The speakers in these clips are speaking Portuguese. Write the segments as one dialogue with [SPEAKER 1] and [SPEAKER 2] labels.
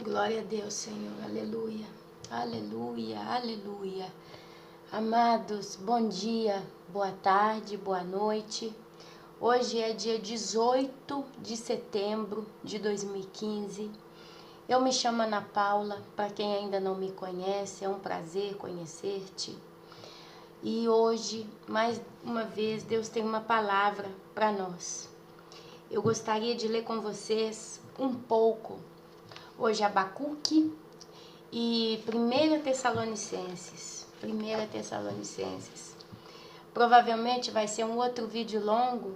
[SPEAKER 1] Glória a Deus, Senhor. Aleluia. Aleluia, aleluia. Amados, bom dia, boa tarde, boa noite. Hoje é dia 18 de setembro de 2015. Eu me chamo Ana Paula, para quem ainda não me conhece, é um prazer conhecer-te. E hoje, mais uma vez, Deus tem uma palavra para nós. Eu gostaria de ler com vocês um pouco hoje Abacuque e 1 Tessalonicenses. Provavelmente vai ser um outro vídeo longo,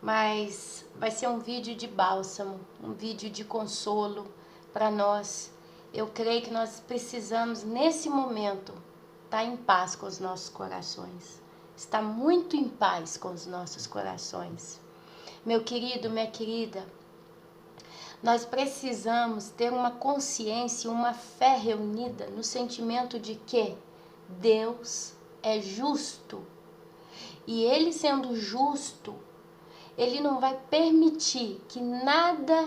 [SPEAKER 1] mas vai ser um vídeo de bálsamo, um vídeo de consolo para nós. Eu creio que nós precisamos, nesse momento, estar em paz com os nossos corações. Estar muito em paz com os nossos corações. Meu querido, minha querida, nós precisamos ter uma consciência, uma fé reunida no sentimento de que Deus é justo. E Ele sendo justo, Ele não vai permitir que nada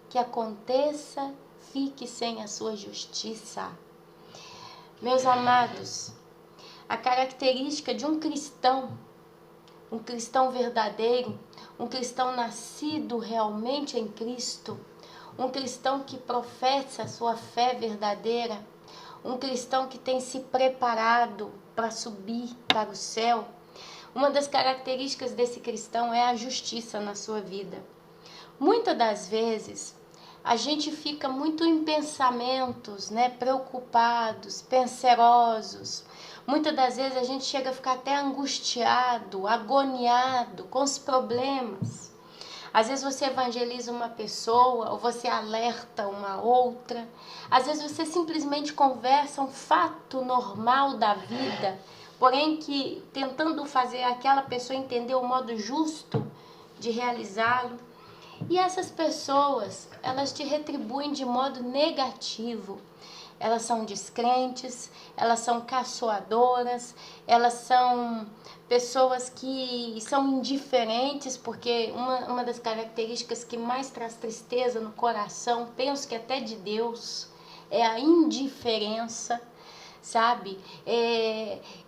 [SPEAKER 1] que aconteça fique sem a sua justiça. Meus amados, a característica de um cristão verdadeiro, um cristão nascido realmente em Cristo, um cristão que professa a sua fé verdadeira, um cristão que tem se preparado para subir para o céu. Uma das características desse cristão é a justiça na sua vida. Muitas das vezes, a gente fica muito em pensamentos, preocupados, penserosos. Muitas das vezes a gente chega a ficar até angustiado, agoniado com os problemas. Às vezes você evangeliza uma pessoa ou você alerta uma outra. Às vezes você simplesmente conversa um fato normal da vida, porém que tentando fazer aquela pessoa entender o modo justo de realizá-lo. E essas pessoas, elas te retribuem de modo negativo. Elas são descrentes, elas são caçoadoras, elas são pessoas que são indiferentes, porque uma das características que mais traz tristeza no coração, penso que até de Deus, é a indiferença, sabe?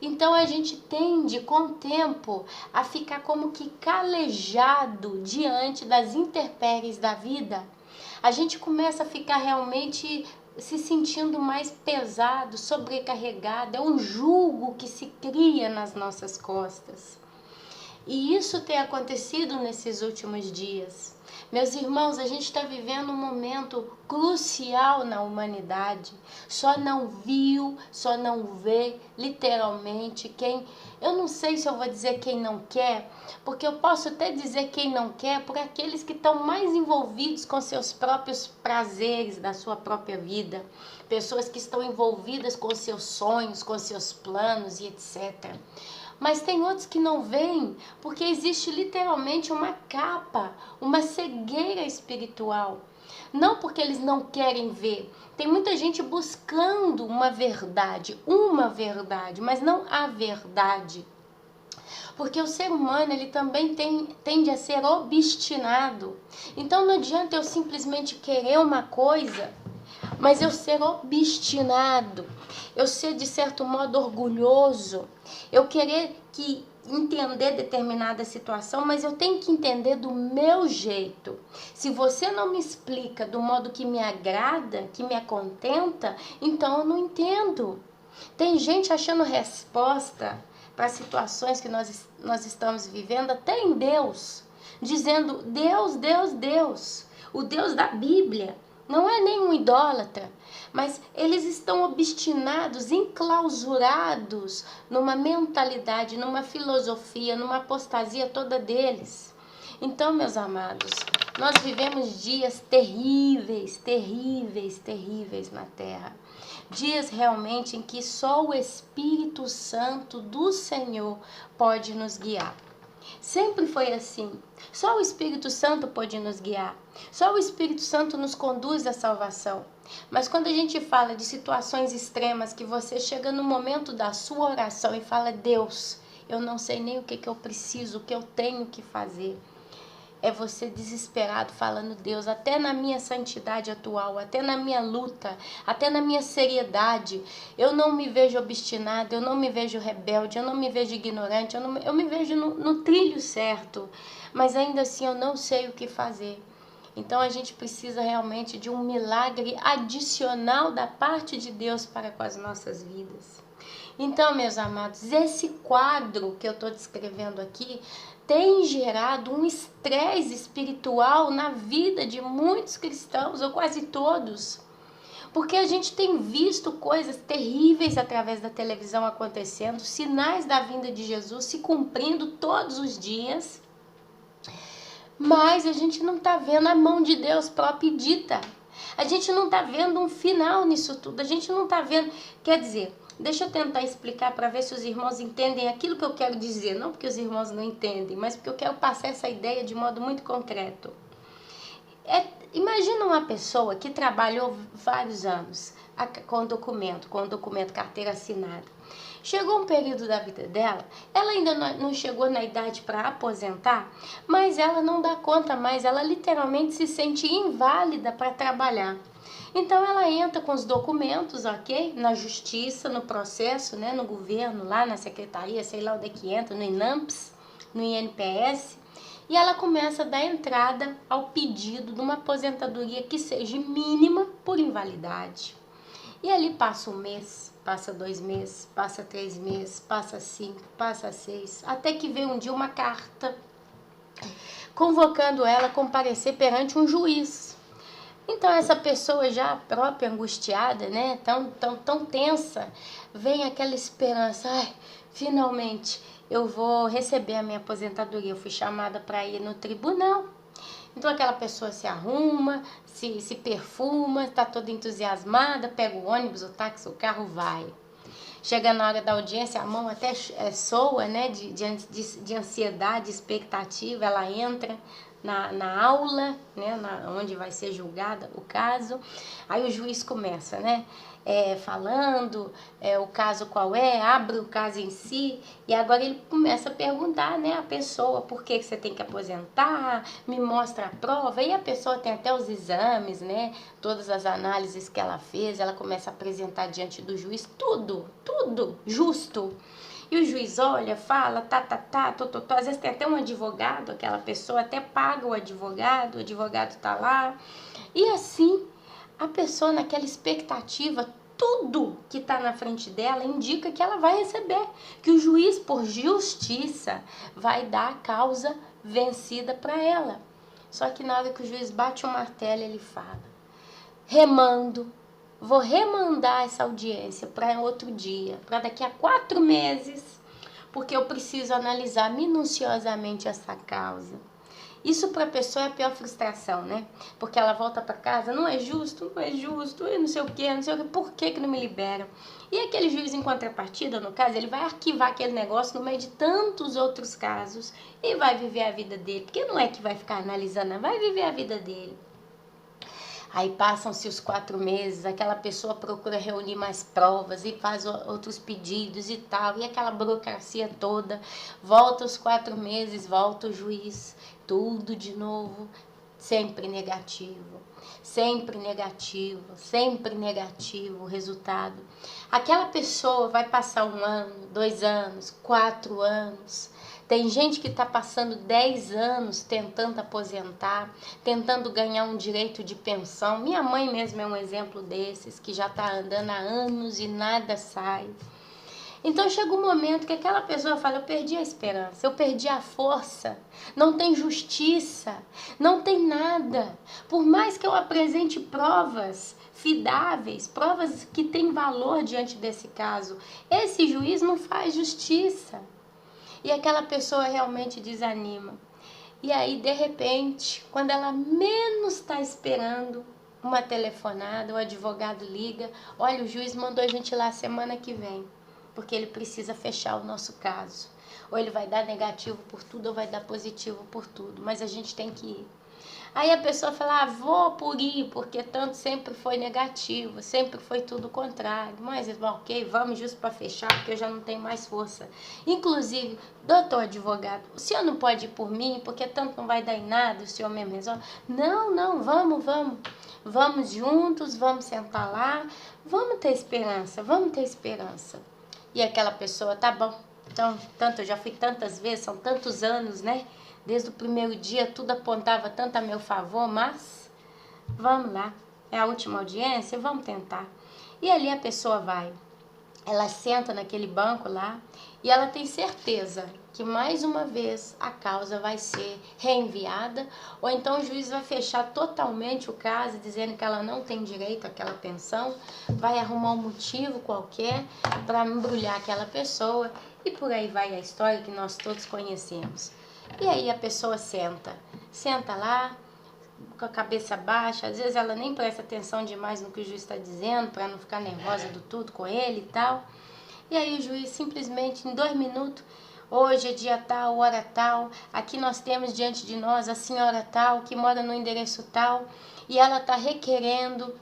[SPEAKER 1] Então a gente tende com o tempo a ficar como que calejado diante das intempéries da vida. A gente começa a ficar realmente se sentindo mais pesado, sobrecarregado. É um jugo que se cria nas nossas costas. E isso tem acontecido nesses últimos dias. Meus irmãos, a gente está vivendo um momento crucial na humanidade. Só não viu, só não vê, literalmente, eu não sei se eu vou dizer quem não quer, porque eu posso até dizer quem não quer por aqueles que estão mais envolvidos com seus próprios prazeres da sua própria vida. Pessoas que estão envolvidas com seus sonhos, com seus planos e etc. Mas tem outros que não veem, porque existe literalmente uma capa, uma cegueira espiritual. Não porque eles não querem ver. Tem muita gente buscando uma verdade, mas não a verdade. Porque o ser humano, ele também tende a ser obstinado. Então não adianta eu simplesmente querer uma coisa, mas eu ser obstinado, eu ser de certo modo orgulhoso, eu querer entender determinada situação, mas eu tenho que entender do meu jeito. Se você não me explica do modo que me agrada, que me acontenta, então eu não entendo. Tem gente achando resposta para situações que nós estamos vivendo até em Deus, dizendo Deus, Deus, Deus, o Deus da Bíblia. Não é nenhum idólatra, mas eles estão obstinados, enclausurados numa mentalidade, numa filosofia, numa apostasia toda deles. Então, meus amados, nós vivemos dias terríveis, terríveis, terríveis na Terra. Dias realmente em que só o Espírito Santo do Senhor pode nos guiar. Sempre foi assim. Só o Espírito Santo pode nos guiar. Só o Espírito Santo nos conduz à salvação. Mas quando a gente fala de situações extremas, que você chega no momento da sua oração e fala, Deus, eu não sei nem o que eu preciso, o que eu tenho que fazer. É você desesperado falando: Deus, até na minha santidade atual, até na minha luta, até na minha seriedade, eu não me vejo obstinado, eu não me vejo rebelde, eu não me vejo ignorante, eu me vejo no trilho certo, mas ainda assim eu não sei o que fazer. Então a gente precisa realmente de um milagre adicional da parte de Deus para com as nossas vidas. Então, meus amados, esse quadro que eu estou descrevendo aqui tem gerado um estresse espiritual na vida de muitos cristãos, ou quase todos. Porque a gente tem visto coisas terríveis através da televisão acontecendo, sinais da vinda de Jesus se cumprindo todos os dias, mas a gente não está vendo a mão de Deus própria dita. A gente não está vendo um final nisso tudo, a gente não está vendo, quer dizer... Deixa eu tentar explicar para ver se os irmãos entendem aquilo que eu quero dizer. Não porque os irmãos não entendem, mas porque eu quero passar essa ideia de modo muito concreto. Imagina uma pessoa que trabalhou vários anos com documento, carteira assinada. Chegou um período da vida dela, ela ainda não chegou na idade para aposentar, mas ela não dá conta mais, ela literalmente se sente inválida para trabalhar. Então ela entra com os documentos, ok? Na justiça, no processo, né? No governo, lá na secretaria, sei lá onde é que entra, no INAMPS, no INPS. E ela começa a dar entrada ao pedido de uma aposentadoria que seja mínima por invalidade. E ali passa 1 mês, passa 2 meses, passa 3 meses, passa 5, passa 6, até que vem um dia uma carta convocando ela a comparecer perante um juiz. Então essa pessoa já própria angustiada, né, tão tensa, vem aquela esperança: ai, finalmente eu vou receber a minha aposentadoria, eu fui chamada para ir no tribunal. Então aquela pessoa se arruma, se perfuma, está toda entusiasmada, pega o ônibus, o táxi, o carro, vai. Chega na hora da audiência, a mão até soa, né, de ansiedade, expectativa, ela entra na aula, né, onde vai ser julgada o caso. Aí o juiz começa, né, falando o caso qual abre o caso em si, e agora ele começa a perguntar, né, a pessoa: por que você tem que aposentar, me mostra a prova. E a pessoa tem até os exames, né, todas as análises que ela fez, ela começa a apresentar diante do juiz tudo justo. E o juiz olha, fala, às vezes tem até um advogado, aquela pessoa até paga o advogado tá lá. E assim, a pessoa naquela expectativa, tudo que está na frente dela indica que ela vai receber, que o juiz, por justiça, vai dar a causa vencida para ela. Só que na hora que o juiz bate o martelo, ele fala: vou remandar essa audiência para outro dia, para daqui a 4 meses, porque eu preciso analisar minuciosamente essa causa. Isso para a pessoa é a pior frustração, né? Porque ela volta para casa: não é justo, e não sei o que, por que não me liberam? E aquele juiz, em contrapartida, no caso, ele vai arquivar aquele negócio no meio de tantos outros casos e vai viver a vida dele, porque não é que vai ficar analisando, vai viver a vida dele. Aí passam-se os 4 meses, aquela pessoa procura reunir mais provas e faz outros pedidos e tal, e aquela burocracia toda. Volta os 4 meses, volta o juiz, tudo de novo, sempre negativo, sempre negativo, sempre negativo o resultado. Aquela pessoa vai passar 1 ano, 2 anos, 4 anos... Tem gente que está passando 10 anos tentando aposentar, tentando ganhar um direito de pensão. Minha mãe mesmo é um exemplo desses, que já está andando há anos e nada sai. Então chega um momento que aquela pessoa fala: eu perdi a esperança, eu perdi a força, não tem justiça, não tem nada. Por mais que eu apresente provas fidáveis, provas que têm valor diante desse caso, esse juiz não faz justiça. E aquela pessoa realmente desanima. E aí, de repente, quando ela menos está esperando, uma telefonada, o advogado liga: olha, o juiz mandou a gente ir lá semana que vem, porque ele precisa fechar o nosso caso. Ou ele vai dar negativo por tudo, ou vai dar positivo por tudo, mas a gente tem que ir. Aí a pessoa fala, vou por ir, porque tanto sempre foi negativo, sempre foi tudo contrário. Mas, ok, vamos justo para fechar, porque eu já não tenho mais força. Inclusive, doutor advogado, o senhor não pode ir por mim, porque tanto não vai dar em nada, o senhor mesmo resolve. Não, vamos. Vamos juntos, vamos sentar lá, vamos ter esperança. E aquela pessoa, tá bom, então, eu já fui tantas vezes, são tantos anos, né? Desde o primeiro dia tudo apontava tanto a meu favor, mas vamos lá, é a última audiência, vamos tentar. E ali a pessoa vai, ela senta naquele banco lá e ela tem certeza que mais uma vez a causa vai ser reenviada, ou então o juiz vai fechar totalmente o caso, dizendo que ela não tem direito àquela pensão, vai arrumar um motivo qualquer para embrulhar aquela pessoa, e por aí vai a história que nós todos conhecemos. E aí a pessoa senta lá, com a cabeça baixa, às vezes ela nem presta atenção demais no que o juiz está dizendo, para não ficar nervosa do tudo com ele e tal. E aí o juiz simplesmente, em 2 minutos, hoje é dia tal, hora tal, aqui nós temos diante de nós a senhora tal, que mora no endereço tal, e ela está requerindo,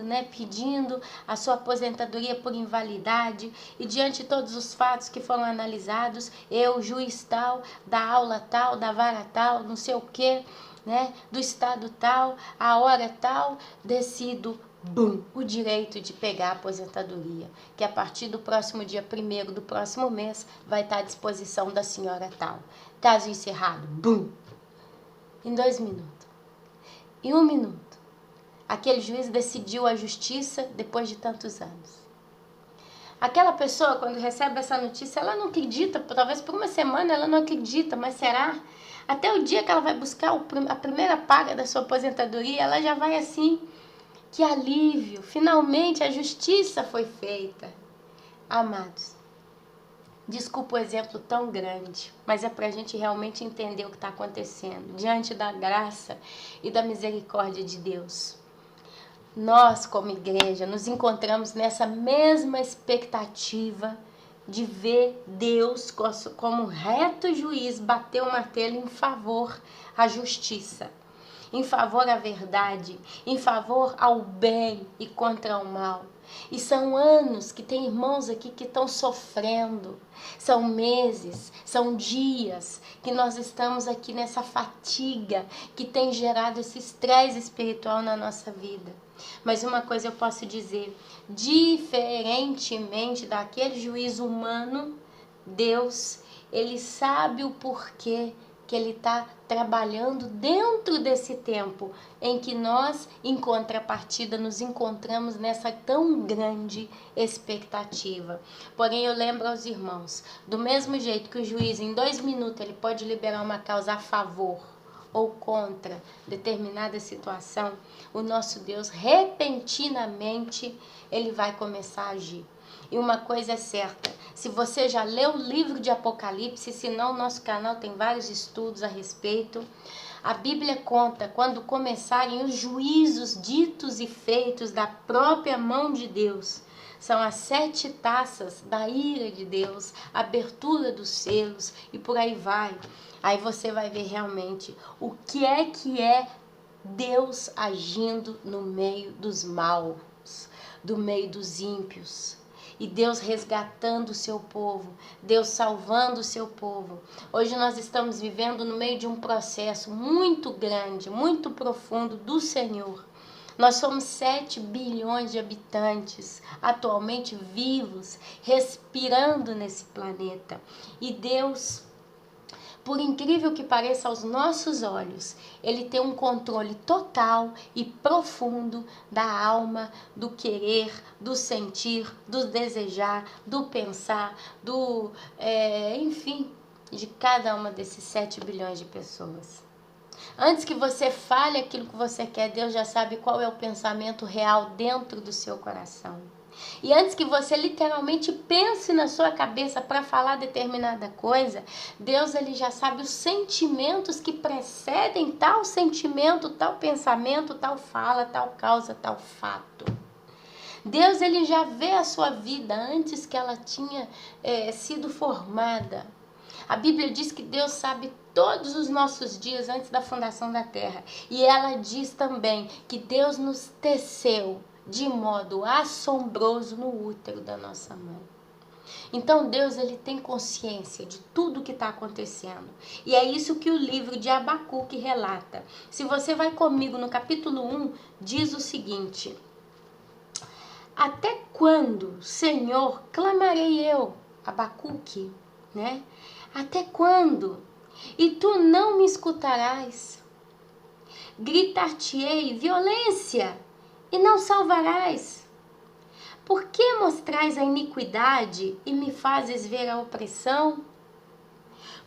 [SPEAKER 1] né, pedindo a sua aposentadoria por invalidade, e diante de todos os fatos que foram analisados, eu, juiz tal, da aula tal, da vara tal, não sei o quê, né, do estado tal, a hora tal, decido o direito de pegar a aposentadoria, que a partir do próximo dia 1º do próximo mês vai estar à disposição da senhora tal. Caso encerrado, em 2 minutos. Em 1 minuto, aquele juiz decidiu a justiça depois de tantos anos. Aquela pessoa, quando recebe essa notícia, ela não acredita, talvez por uma semana ela não acredita, mas será? Até o dia que ela vai buscar a primeira paga da sua aposentadoria, ela já vai assim, que alívio, finalmente a justiça foi feita. Amados, desculpa o exemplo tão grande, mas é para a gente realmente entender o que está acontecendo, diante da graça e da misericórdia de Deus. Nós, como igreja, nos encontramos nessa mesma expectativa de ver Deus, como reto juiz, bater o martelo em favor à justiça, em favor à verdade, em favor ao bem e contra o mal. E são anos que tem irmãos aqui que estão sofrendo, são meses, são dias que nós estamos aqui nessa fatiga que tem gerado esse estresse espiritual na nossa vida. Mas uma coisa eu posso dizer, diferentemente daquele juiz humano, Deus, ele sabe o porquê que ele está trabalhando dentro desse tempo em que nós, em contrapartida, nos encontramos nessa tão grande expectativa. Porém, eu lembro aos irmãos, do mesmo jeito que o juiz, em 2 minutos, ele pode liberar uma causa a favor ou contra determinada situação, o nosso Deus, repentinamente, ele vai começar a agir. E uma coisa é certa, se você já leu o livro de Apocalipse, se não, nosso canal tem vários estudos a respeito. A Bíblia conta quando começarem os juízos ditos e feitos da própria mão de Deus. São as 7 taças da ira de Deus, a abertura dos selos e por aí vai. Aí você vai ver realmente o que é Deus agindo no meio dos maus, do meio dos ímpios. E Deus resgatando o seu povo, Deus salvando o seu povo. Hoje nós estamos vivendo no meio de um processo muito grande, muito profundo do Senhor. Nós somos 7 bilhões de habitantes atualmente vivos, respirando nesse planeta. E Deus, por incrível que pareça aos nossos olhos, ele tem um controle total e profundo da alma, do querer, do sentir, do desejar, do pensar, enfim, de cada uma desses 7 bilhões de pessoas. Antes que você fale aquilo que você quer, Deus já sabe qual é o pensamento real dentro do seu coração. E antes que você literalmente pense na sua cabeça para falar determinada coisa, Deus, ele já sabe os sentimentos que precedem tal sentimento, tal pensamento, tal fala, tal causa, tal fato. Deus, ele já vê a sua vida antes que ela tinha sido formada. A Bíblia diz que Deus sabe todos os nossos dias antes da fundação da terra. E ela diz também que Deus nos teceu de modo assombroso no útero da nossa mãe. Então Deus, ele tem consciência de tudo que está acontecendo. E é isso que o livro de Abacuque relata. Se você vai comigo no capítulo 1, diz o seguinte: até quando, Senhor, clamarei eu? Abacuque, né? Até quando? E tu não me escutarás. Gritar-te-ei violência e não salvarás. Por que mostrais a iniquidade e me fazes ver a opressão?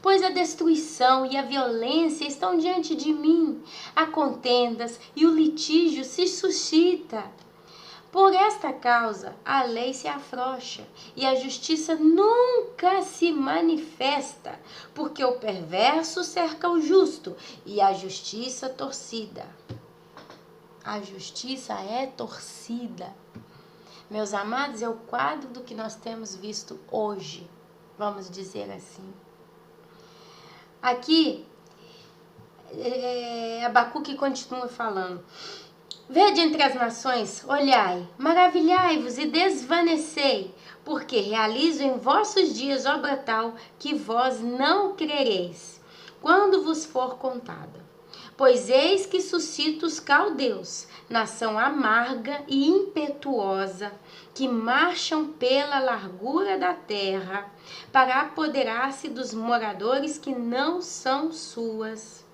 [SPEAKER 1] Pois a destruição e a violência estão diante de mim, há contendas e o litígio se suscita. Por esta causa, a lei se afrouxa e a justiça nunca se manifesta, porque o perverso cerca o justo e a justiça torcida. A justiça é torcida. Meus amados, é o quadro do que nós temos visto hoje, vamos dizer assim. Aqui, Abacuque continua falando: vede entre as nações, olhai, maravilhai-vos e desvanecei, porque realizo em vossos dias obra tal que vós não crereis, quando vos for contada. Pois eis que suscito os caldeus, nação amarga e impetuosa, que marcham pela largura da terra, para apoderar-se dos moradores que não são suas.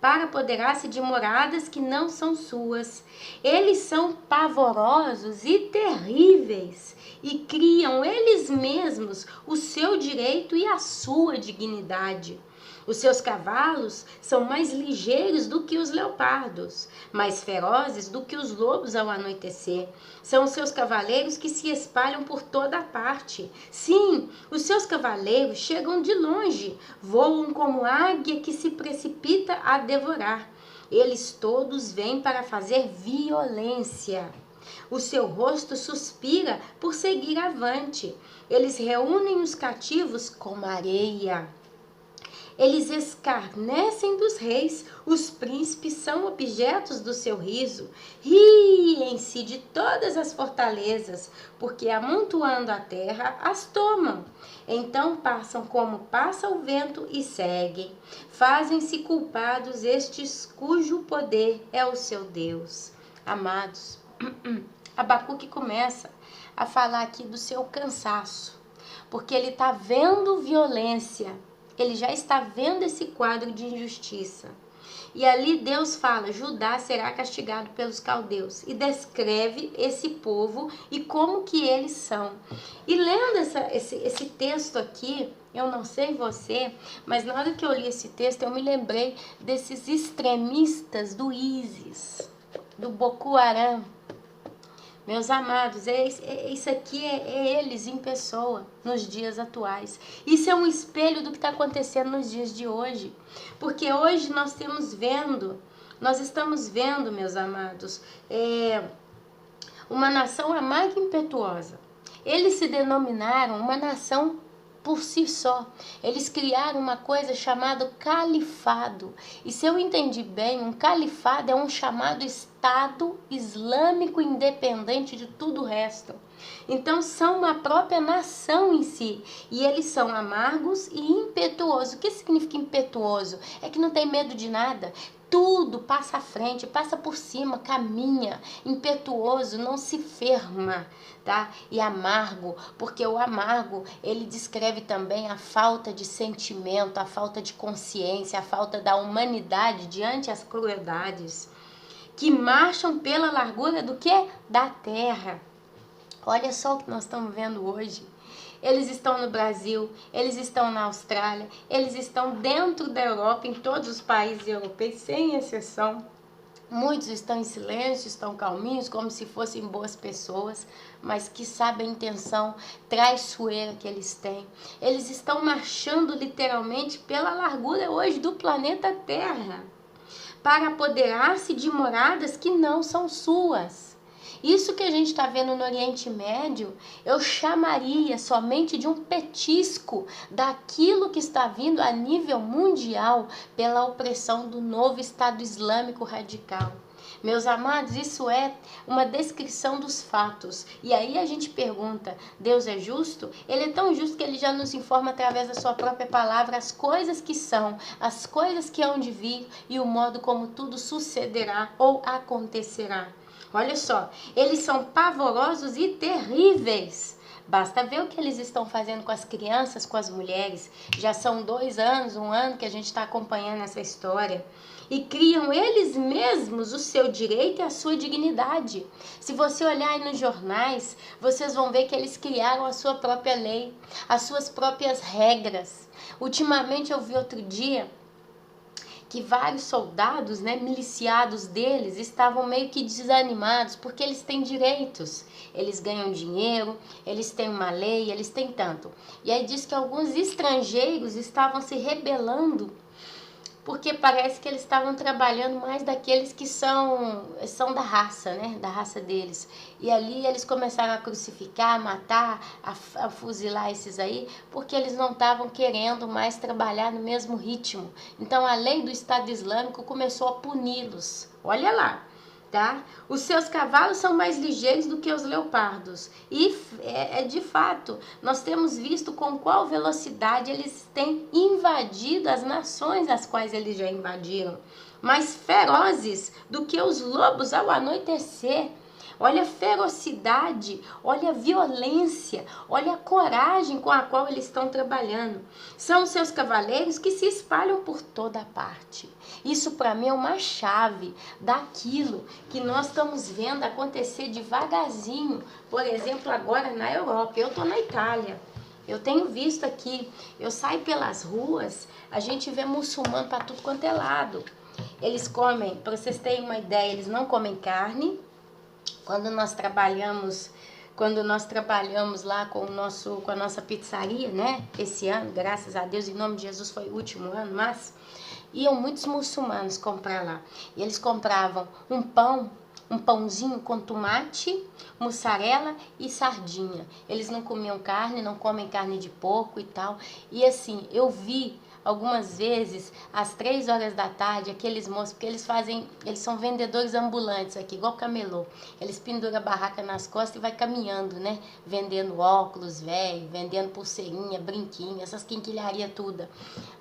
[SPEAKER 1] Para apoderar-se de moradas que não são suas. Eles são pavorosos e terríveis, e criam eles mesmos o seu direito e a sua dignidade. Os seus cavalos são mais ligeiros do que os leopardos, mais ferozes do que os lobos ao anoitecer. São os seus cavaleiros que se espalham por toda a parte. Sim, os seus cavaleiros chegam de longe, voam como águia que se precipita a devorar. Eles todos vêm para fazer violência. O seu rosto suspira por seguir avante. Eles reúnem os cativos como areia. Eles escarnecem dos reis, os príncipes são objetos do seu riso. Riem-se de todas as fortalezas, porque amontoando a terra as tomam. Então passam como passa o vento e seguem. Fazem-se culpados estes cujo poder é o seu Deus. Amados, Abacuque começa a falar aqui do seu cansaço, porque ele está vendo violência. Ele já está vendo esse quadro de injustiça. E ali Deus fala: Judá será castigado pelos caldeus. E descreve esse povo e como que eles são. E lendo esse texto aqui, eu não sei você, mas na hora que eu li esse texto, eu me lembrei desses extremistas do ISIS, do Boko Haram. Meus amados, isso aqui é eles em pessoa, nos dias atuais. Isso é um espelho do que está acontecendo nos dias de hoje. Porque hoje nós estamos vendo, meus amados, uma nação amarga e impetuosa. Eles se denominaram uma nação por si só. Eles criaram uma coisa chamada califado. E se eu entendi bem, um califado é um chamado Estado Islâmico independente de tudo o resto. Então são uma própria nação em si. E eles são amargos e impetuosos. O que significa impetuoso? É que não tem medo de nada. Tudo passa à frente, passa por cima, caminha. Impetuoso, não se firma, tá? E amargo, porque o amargo, ele descreve também a falta de sentimento, a falta de consciência, a falta da humanidade diante as crueldades. Que marcham pela largura do quê? Da terra. Olha só o que nós estamos vendo hoje. Eles estão no Brasil, eles estão na Austrália, eles estão dentro da Europa, em todos os países europeus, sem exceção. Muitos estão em silêncio, estão calminhos, como se fossem boas pessoas, mas que sabem a intenção traiçoeira que eles têm. Eles estão marchando literalmente pela largura hoje do planeta Terra, para apoderar-se de moradas que não são suas. Isso que a gente está vendo no Oriente Médio, eu chamaria somente de um petisco daquilo que está vindo a nível mundial pela opressão do novo Estado Islâmico radical. Meus amados, isso é uma descrição dos fatos. E aí a gente pergunta, Deus é justo? Ele é tão justo que ele já nos informa através da sua própria palavra as coisas que são, as coisas que hão de vir e o modo como tudo sucederá ou acontecerá. Olha só, eles são pavorosos e terríveis. Basta ver o que eles estão fazendo com as crianças, com as mulheres. Já são 2 anos, 1 ano que a gente está acompanhando essa história. E criam eles mesmos o seu direito e a sua dignidade. Se você olhar aí nos jornais, vocês vão ver que eles criaram a sua própria lei, as suas próprias regras. Ultimamente eu vi outro dia que vários soldados, miliciados deles, estavam meio que desanimados, porque eles têm direitos, eles ganham dinheiro, eles têm uma lei, eles têm tanto. E aí diz que alguns estrangeiros estavam se rebelando, porque parece que eles estavam trabalhando mais daqueles que são da raça, da raça deles. E ali eles começaram a crucificar, a matar, a fuzilar esses aí, porque eles não estavam querendo mais trabalhar no mesmo ritmo. Então a lei do Estado Islâmico começou a puni-los. Olha lá. Tá? Os seus cavalos são mais ligeiros do que os leopardos. E de fato, nós temos visto com qual velocidade eles têm invadido as nações as quais eles já invadiram. Mais ferozes do que os lobos ao anoitecer. Olha a ferocidade, olha a violência, olha a coragem com a qual eles estão trabalhando. São os seus cavaleiros que se espalham por toda parte. Isso para mim é uma chave daquilo que nós estamos vendo acontecer devagarzinho. Por exemplo, agora na Europa, eu estou na Itália. Eu tenho visto aqui, eu saio pelas ruas, a gente vê muçulmano para tudo quanto é lado. Eles comem, para vocês terem uma ideia, eles não comem carne. Quando nós trabalhamos lá com a nossa pizzaria, esse ano, graças a Deus, em nome de Jesus, foi o último ano, mas iam muitos muçulmanos comprar lá. E eles compravam um pãozinho com tomate, mussarela e sardinha. Eles não comiam carne, não comem carne de porco e tal. E assim, eu vi algumas vezes, às 3 horas da tarde, aqueles moços, porque eles são vendedores ambulantes aqui, igual camelô. Eles penduram a barraca nas costas e vai caminhando, vendendo óculos velho, vendendo pulseirinha, brinquinho, essas quinquilharias tudo.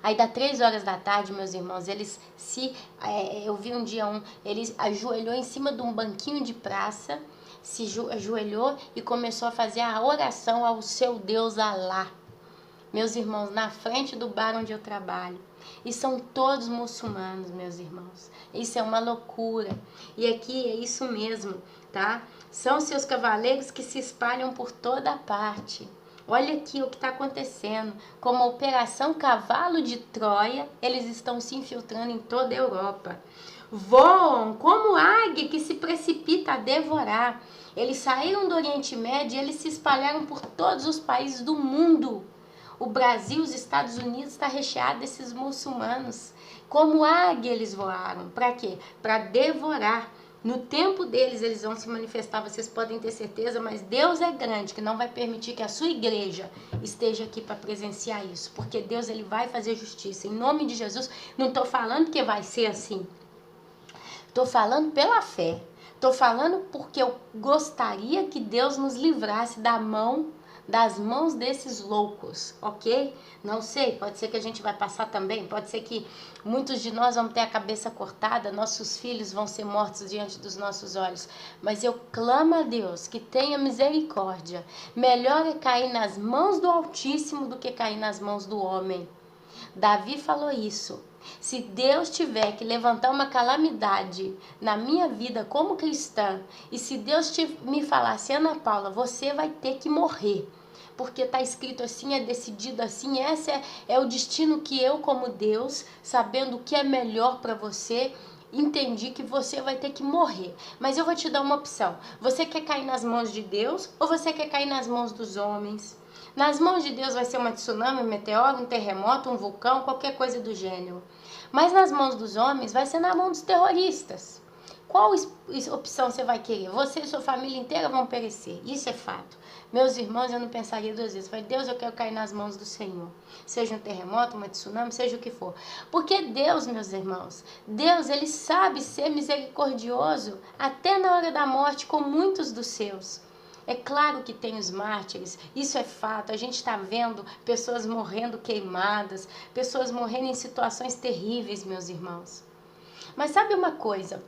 [SPEAKER 1] Aí dá 3 horas da tarde, meus irmãos, eu vi um dia ele ajoelhou em cima de um banquinho de praça, se ajoelhou e começou a fazer a oração ao seu Deus Alá. Meus irmãos, na frente do bar onde eu trabalho. E são todos muçulmanos, meus irmãos. Isso é uma loucura. E aqui é isso mesmo, tá? São seus cavaleiros que se espalham por toda parte. Olha aqui o que está acontecendo. Como a Operação Cavalo de Troia, eles estão se infiltrando em toda a Europa. Voam como águia que se precipita a devorar. Eles saíram do Oriente Médio e eles se espalharam por todos os países do mundo. O Brasil, os Estados Unidos está recheado desses muçulmanos. Como águia eles voaram. Para quê? Para devorar. No tempo deles eles vão se manifestar, vocês podem ter certeza, mas Deus é grande, que não vai permitir que a sua igreja esteja aqui para presenciar isso. Porque Deus ele vai fazer justiça. Em nome de Jesus, não estou falando que vai ser assim. Estou falando pela fé. Estou falando porque eu gostaria que Deus nos livrasse das mãos desses loucos, ok? Não sei, pode ser que a gente vai passar também, pode ser que muitos de nós vão ter a cabeça cortada, nossos filhos vão ser mortos diante dos nossos olhos, mas eu clamo a Deus que tenha misericórdia. Melhor é cair nas mãos do Altíssimo do que cair nas mãos do homem. Davi falou isso. Se Deus tiver que levantar uma calamidade na minha vida como cristã, e se Deus me falasse, Ana Paula, você vai ter que morrer, porque está escrito assim, é decidido assim, esse é o destino que eu, como Deus, sabendo o que é melhor para você, entendi que você vai ter que morrer. Mas eu vou te dar uma opção. Você quer cair nas mãos de Deus ou você quer cair nas mãos dos homens? Nas mãos de Deus vai ser uma tsunami, um meteoro, um terremoto, um vulcão, qualquer coisa do gênero. Mas nas mãos dos homens vai ser na mão dos terroristas. qual opção você vai querer? Você e sua família inteira vão perecer, isso é fato. Meus irmãos, eu não pensaria duas vezes. Falei, Deus, eu quero cair nas mãos do Senhor. Seja um terremoto, uma tsunami, seja o que for. Porque Deus, meus irmãos, Deus, Ele sabe ser misericordioso até na hora da morte com muitos dos seus. É claro que tem os mártires, isso é fato. A gente está vendo pessoas morrendo queimadas, pessoas morrendo em situações terríveis, meus irmãos. Mas sabe uma coisa?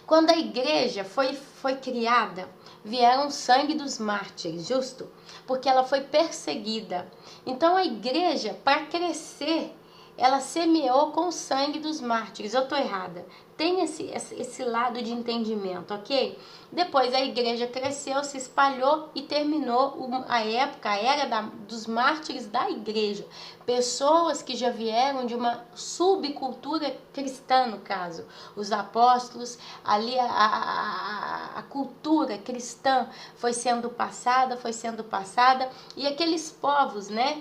[SPEAKER 1] Quando a igreja foi criada, vieram o sangue dos mártires, justo? Porque ela foi perseguida. Então a igreja, para crescer, ela semeou com o sangue dos mártires. Eu estou errada. Tem esse lado de entendimento, ok? Depois a igreja cresceu, se espalhou e terminou a era dos mártires da igreja. Pessoas que já vieram de uma subcultura cristã, no caso. Os apóstolos, ali a cultura cristã foi sendo passada, e aqueles povos, né?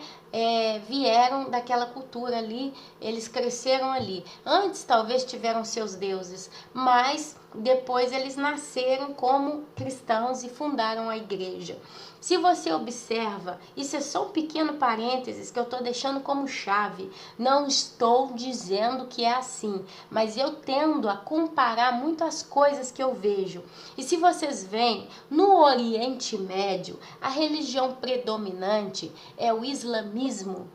[SPEAKER 1] Vieram daquela cultura ali, eles cresceram ali. Antes talvez tiveram seus deuses, mas depois eles nasceram como cristãos e fundaram a igreja. Se você observa, isso é só um pequeno parênteses que eu estou deixando como chave. Não estou dizendo que é assim, mas eu tendo a comparar muito as coisas que eu vejo. E se vocês veem, no Oriente Médio, a religião predominante é o islamismo.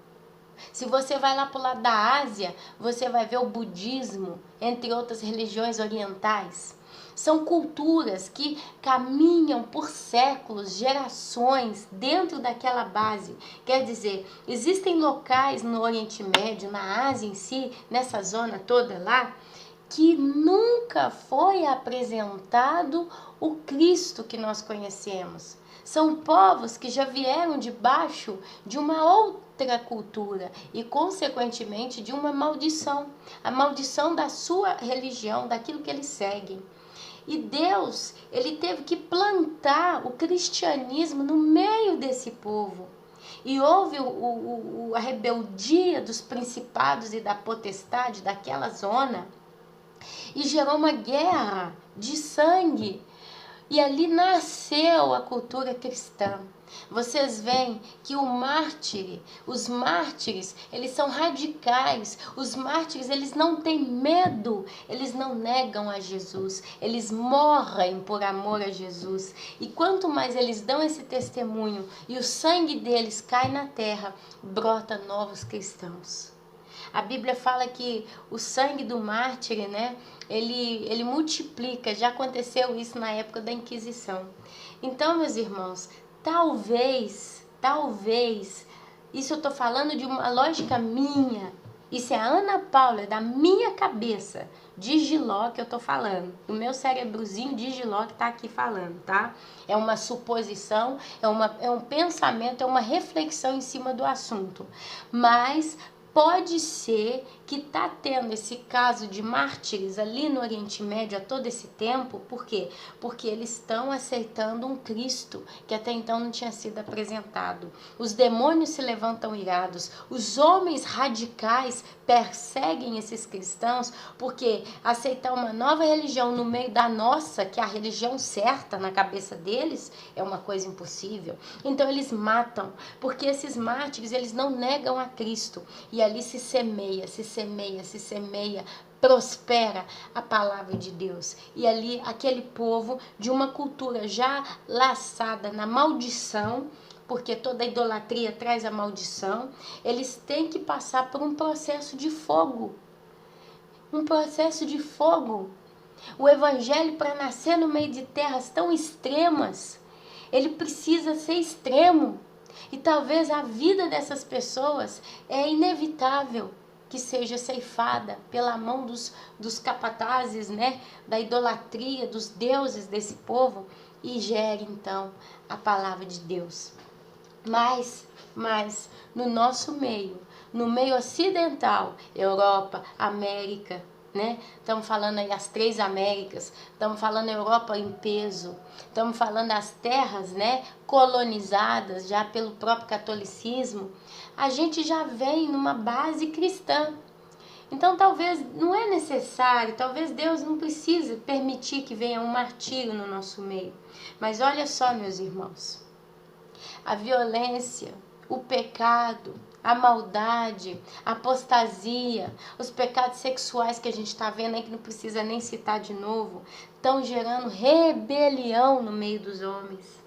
[SPEAKER 1] Se você vai lá para o lado da Ásia, você vai ver o budismo, entre outras religiões orientais. São culturas que caminham por séculos, gerações dentro daquela base. Quer dizer, existem locais no Oriente Médio, na Ásia em si, nessa zona toda lá, que nunca foi apresentado o Cristo que nós conhecemos. São povos que já vieram debaixo de uma outra cultura e, consequentemente, de uma maldição. A maldição da sua religião, daquilo que eles seguem. E Deus, Ele teve que plantar o cristianismo no meio desse povo. E houve a rebeldia dos principados e da potestade daquela zona. E gerou uma guerra de sangue. E ali nasceu a cultura cristã. Vocês veem que os mártires, eles são radicais. Os mártires, eles não têm medo, eles não negam a Jesus, eles morrem por amor a Jesus. E quanto mais eles dão esse testemunho e o sangue deles cai na terra, brota novos cristãos. A Bíblia fala que o sangue do mártir, né, ele multiplica. Já aconteceu isso na época da Inquisição. Então, meus irmãos, talvez, isso eu estou falando de uma lógica minha. Isso é a Ana Paula, é da minha cabeça, de Giló que eu estou falando. O meu cérebrozinho de Giló que está aqui falando, tá? É uma suposição, é um pensamento, é uma reflexão em cima do assunto. Mas pode ser que está tendo esse caso de mártires ali no Oriente Médio a todo esse tempo. Por quê? Porque eles estão aceitando um Cristo que até então não tinha sido apresentado. Os demônios se levantam irados. Os homens radicais perseguem esses cristãos porque aceitar uma nova religião no meio da nossa, que é a religião certa na cabeça deles, é uma coisa impossível. Então eles matam, porque esses mártires, eles não negam a Cristo. E ali se semeia, prospera a palavra de Deus. E ali aquele povo de uma cultura já laçada na maldição, porque toda idolatria traz a maldição, eles têm que passar por um processo de fogo. O evangelho, para nascer no meio de terras tão extremas, ele precisa ser extremo. E talvez a vida dessas pessoas é inevitável que seja ceifada pela mão dos capatazes, né? Da idolatria, dos deuses desse povo, e gere então a palavra de Deus. Mas no nosso meio, no meio ocidental, Europa, América, né? Estamos falando aí as 3 Américas, estamos falando Europa em peso, estamos falando as terras, né, colonizadas já pelo próprio catolicismo. A gente já vem numa base cristã. Então talvez não é necessário, talvez Deus não precise permitir que venha um martírio no nosso meio. Mas olha só, meus irmãos, a violência, o pecado, a maldade, a apostasia, os pecados sexuais que a gente está vendo aí, que não precisa nem citar de novo, estão gerando rebelião no meio dos homens.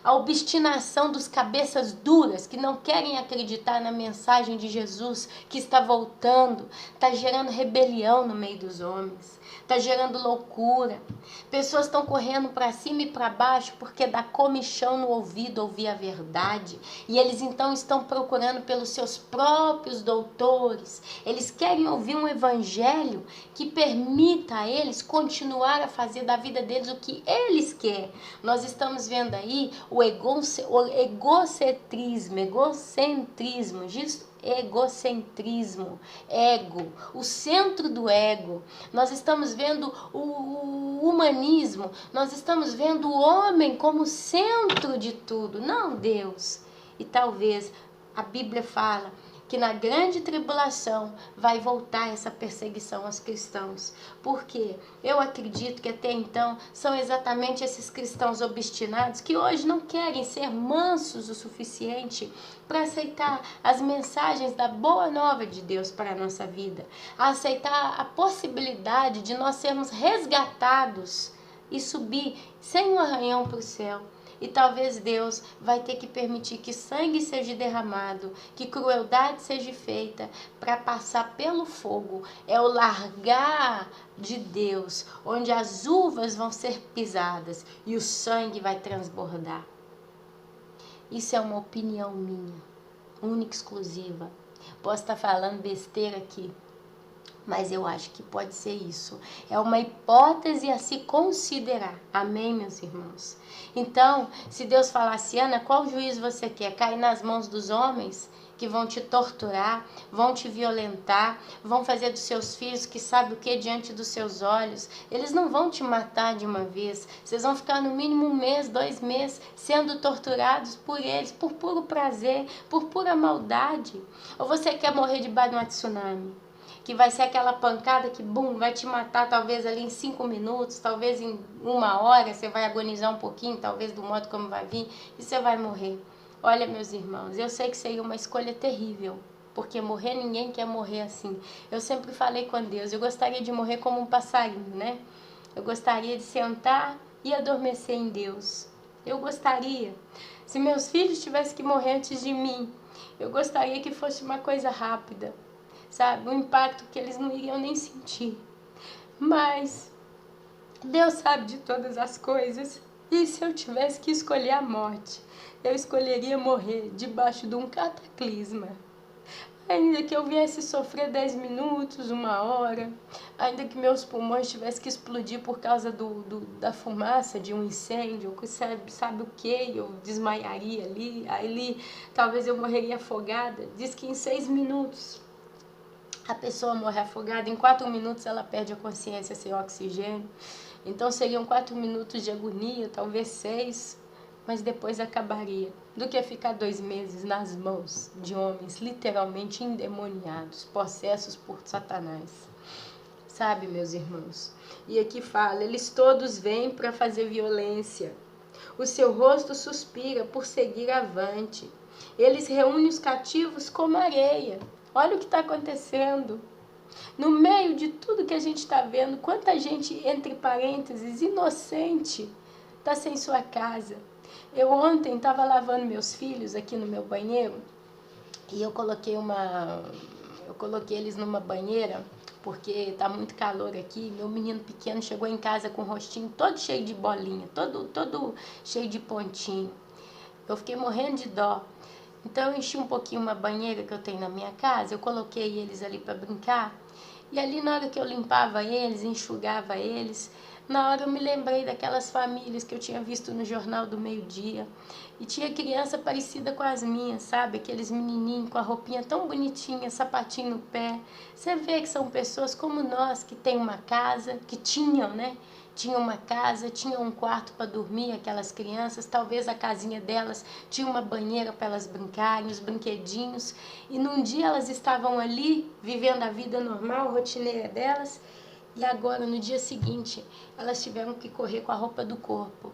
[SPEAKER 1] A obstinação dos cabeças duras que não querem acreditar na mensagem de Jesus que está voltando, está gerando rebelião no meio dos homens, está gerando loucura. Pessoas estão correndo para cima e para baixo porque dá comichão no ouvido ouvir a verdade. E eles então estão procurando pelos seus próprios doutores. Eles querem ouvir um evangelho que permita a eles continuar a fazer da vida deles o que eles querem. Nós estamos vendo aí o egocentrismo, ego, o centro do ego. Nós estamos vendo o humanismo, nós estamos vendo o homem como centro de tudo, não Deus. E talvez a Bíblia fala que na grande tribulação vai voltar essa perseguição aos cristãos. Porque eu acredito que até então são exatamente esses cristãos obstinados que hoje não querem ser mansos o suficiente para aceitar as mensagens da boa nova de Deus para a nossa vida, a aceitar a possibilidade de nós sermos resgatados e subir sem um arranhão para o céu. E talvez Deus vai ter que permitir que sangue seja derramado, que crueldade seja feita para passar pelo fogo. É o largar de Deus, onde as uvas vão ser pisadas e o sangue vai transbordar. Isso é uma opinião minha, única, exclusiva. Posso estar falando besteira aqui, mas eu acho que pode ser isso. É uma hipótese a se considerar. Amém, meus irmãos? Então, se Deus falasse, Ana, qual juízo você quer? Cair nas mãos dos homens que vão te torturar, vão te violentar, vão fazer dos seus filhos que sabe o que diante dos seus olhos. Eles não vão te matar de uma vez. Vocês vão ficar no mínimo 1 mês, 2 meses sendo torturados por eles, por puro prazer, por pura maldade. Ou você quer morrer debaixo de uma tsunami? Que vai ser aquela pancada que, bum, vai te matar talvez ali em 5 minutos, talvez em 1 hora, você vai agonizar um pouquinho, talvez do modo como vai vir, e você vai morrer. Olha, meus irmãos, eu sei que seria uma escolha terrível, porque morrer, ninguém quer morrer assim. Eu sempre falei com Deus, eu gostaria de morrer como um passarinho, né? Eu gostaria de sentar e adormecer em Deus. Eu gostaria. Se meus filhos tivessem que morrer antes de mim, eu gostaria que fosse uma coisa rápida. Sabe, um impacto que eles não iriam nem sentir. Mas Deus sabe de todas as coisas. E se eu tivesse que escolher a morte, eu escolheria morrer debaixo de um cataclisma. Ainda que eu viesse sofrer 10 minutos, 1 hora, ainda que meus pulmões tivessem que explodir por causa da fumaça de um incêndio, sabe o que, eu desmaiaria ali talvez eu morreria afogada. Diz que em 6 minutos a pessoa morre afogada, em 4 minutos ela perde a consciência sem oxigênio. Então seriam 4 minutos de agonia, talvez 6, mas depois acabaria. Do que ficar 2 meses nas mãos de homens literalmente endemoniados, possessos por Satanás. Sabe, meus irmãos? E aqui fala, eles todos vêm para fazer violência. O seu rosto suspira por seguir avante. Eles reúnem os cativos como areia. Olha o que está acontecendo. No meio de tudo que a gente está vendo, quanta gente, entre parênteses, inocente, está sem sua casa. Eu ontem estava lavando meus filhos aqui no meu banheiro e eu coloquei eles numa banheira porque está muito calor aqui. Meu menino pequeno chegou em casa com o rostinho todo cheio de bolinha, todo cheio de pontinho. Eu fiquei morrendo de dó. Então eu enchi um pouquinho uma banheira que eu tenho na minha casa, eu coloquei eles ali para brincar. E ali na hora que eu limpava eles, enxugava eles, na hora eu me lembrei daquelas famílias que eu tinha visto no Jornal do Meio-Dia. E tinha criança parecida com as minhas, sabe? Aqueles menininhos com a roupinha tão bonitinha, sapatinho no pé. Você vê que são pessoas como nós, que têm uma casa, que tinham, né? tinha uma casa, tinha um quarto para dormir, aquelas crianças, talvez a casinha delas tinha uma banheira para elas brincarem, os brinquedinhos, e num dia elas estavam ali, vivendo a vida normal, rotineira delas, e agora, no dia seguinte, elas tiveram que correr com a roupa do corpo.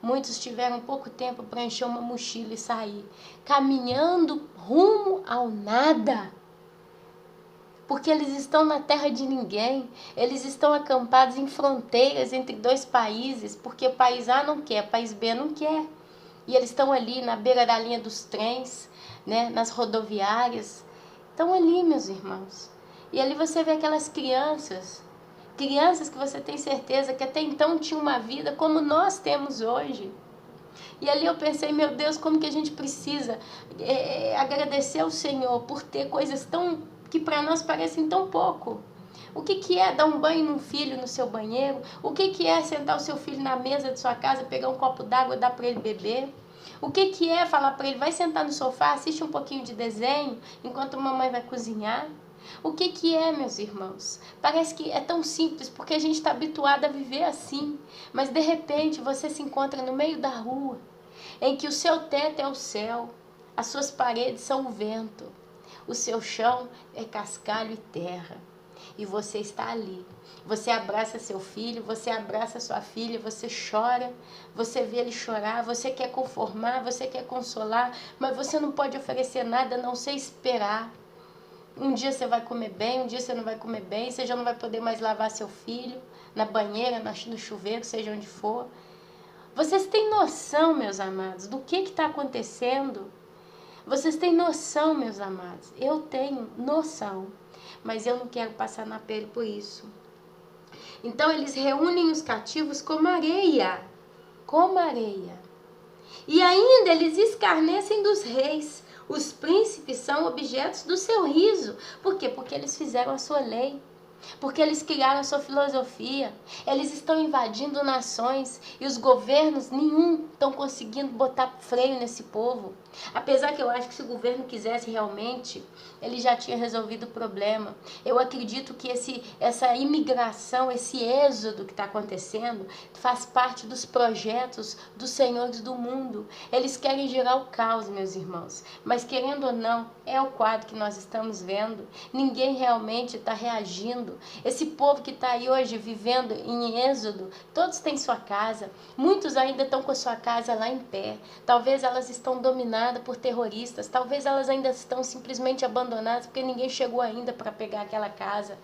[SPEAKER 1] Muitos tiveram pouco tempo para encher uma mochila e sair, caminhando rumo ao nada. Porque eles estão na terra de ninguém, eles estão acampados em fronteiras entre dois países, porque o país A não quer, o país B não quer. E eles estão ali na beira da linha dos trens, né, nas rodoviárias, estão ali, meus irmãos. E ali você vê aquelas crianças que você tem certeza que até então tinham uma vida como nós temos hoje. E ali eu pensei, meu Deus, como que a gente precisa agradecer ao Senhor por ter coisas tão que para nós parecem tão pouco. O que é dar um banho num filho no seu banheiro? O que é sentar o seu filho na mesa de sua casa, pegar um copo d'água e dar para ele beber? O que é falar para ele, vai sentar no sofá, assiste um pouquinho de desenho, enquanto a mamãe vai cozinhar? O que é, meus irmãos? Parece que é tão simples, porque a gente está habituado a viver assim. Mas de repente você se encontra no meio da rua, em que o seu teto é o céu, as suas paredes são o vento, o seu chão é cascalho e terra. E você está ali. Você abraça seu filho, você abraça sua filha, você chora, você vê ele chorar, você quer conformar, você quer consolar, mas você não pode oferecer nada a não ser esperar. Um dia você vai comer bem, um dia você não vai comer bem, você já não vai poder mais lavar seu filho na banheira, no chuveiro, seja onde for. Vocês têm noção, meus amados, do que está acontecendo? Vocês têm noção, meus amados? Eu tenho noção, mas eu não quero passar na pele por isso. Então eles reúnem os cativos como areia, como areia. E ainda eles escarnecem dos reis. Os príncipes são objetos do seu riso. Por quê? Porque eles fizeram a sua lei. Porque eles criaram a sua filosofia. Eles estão invadindo nações e os governos, nenhum, estão conseguindo botar freio nesse povo. Apesar que eu acho que se o governo quisesse realmente, ele já tinha resolvido o problema. Eu acredito que essa imigração, esse êxodo que está acontecendo, faz parte dos projetos dos senhores do mundo. Eles querem gerar o caos, meus irmãos. Mas querendo ou não, é o quadro que nós estamos vendo. Ninguém realmente está reagindo. Esse povo que está aí hoje vivendo em êxodo, todos têm sua casa. Muitos ainda estão com a sua casa lá em pé. Talvez elas estão dominadas por terroristas. Talvez elas ainda estão simplesmente abandonadas porque ninguém chegou ainda para pegar aquela casa.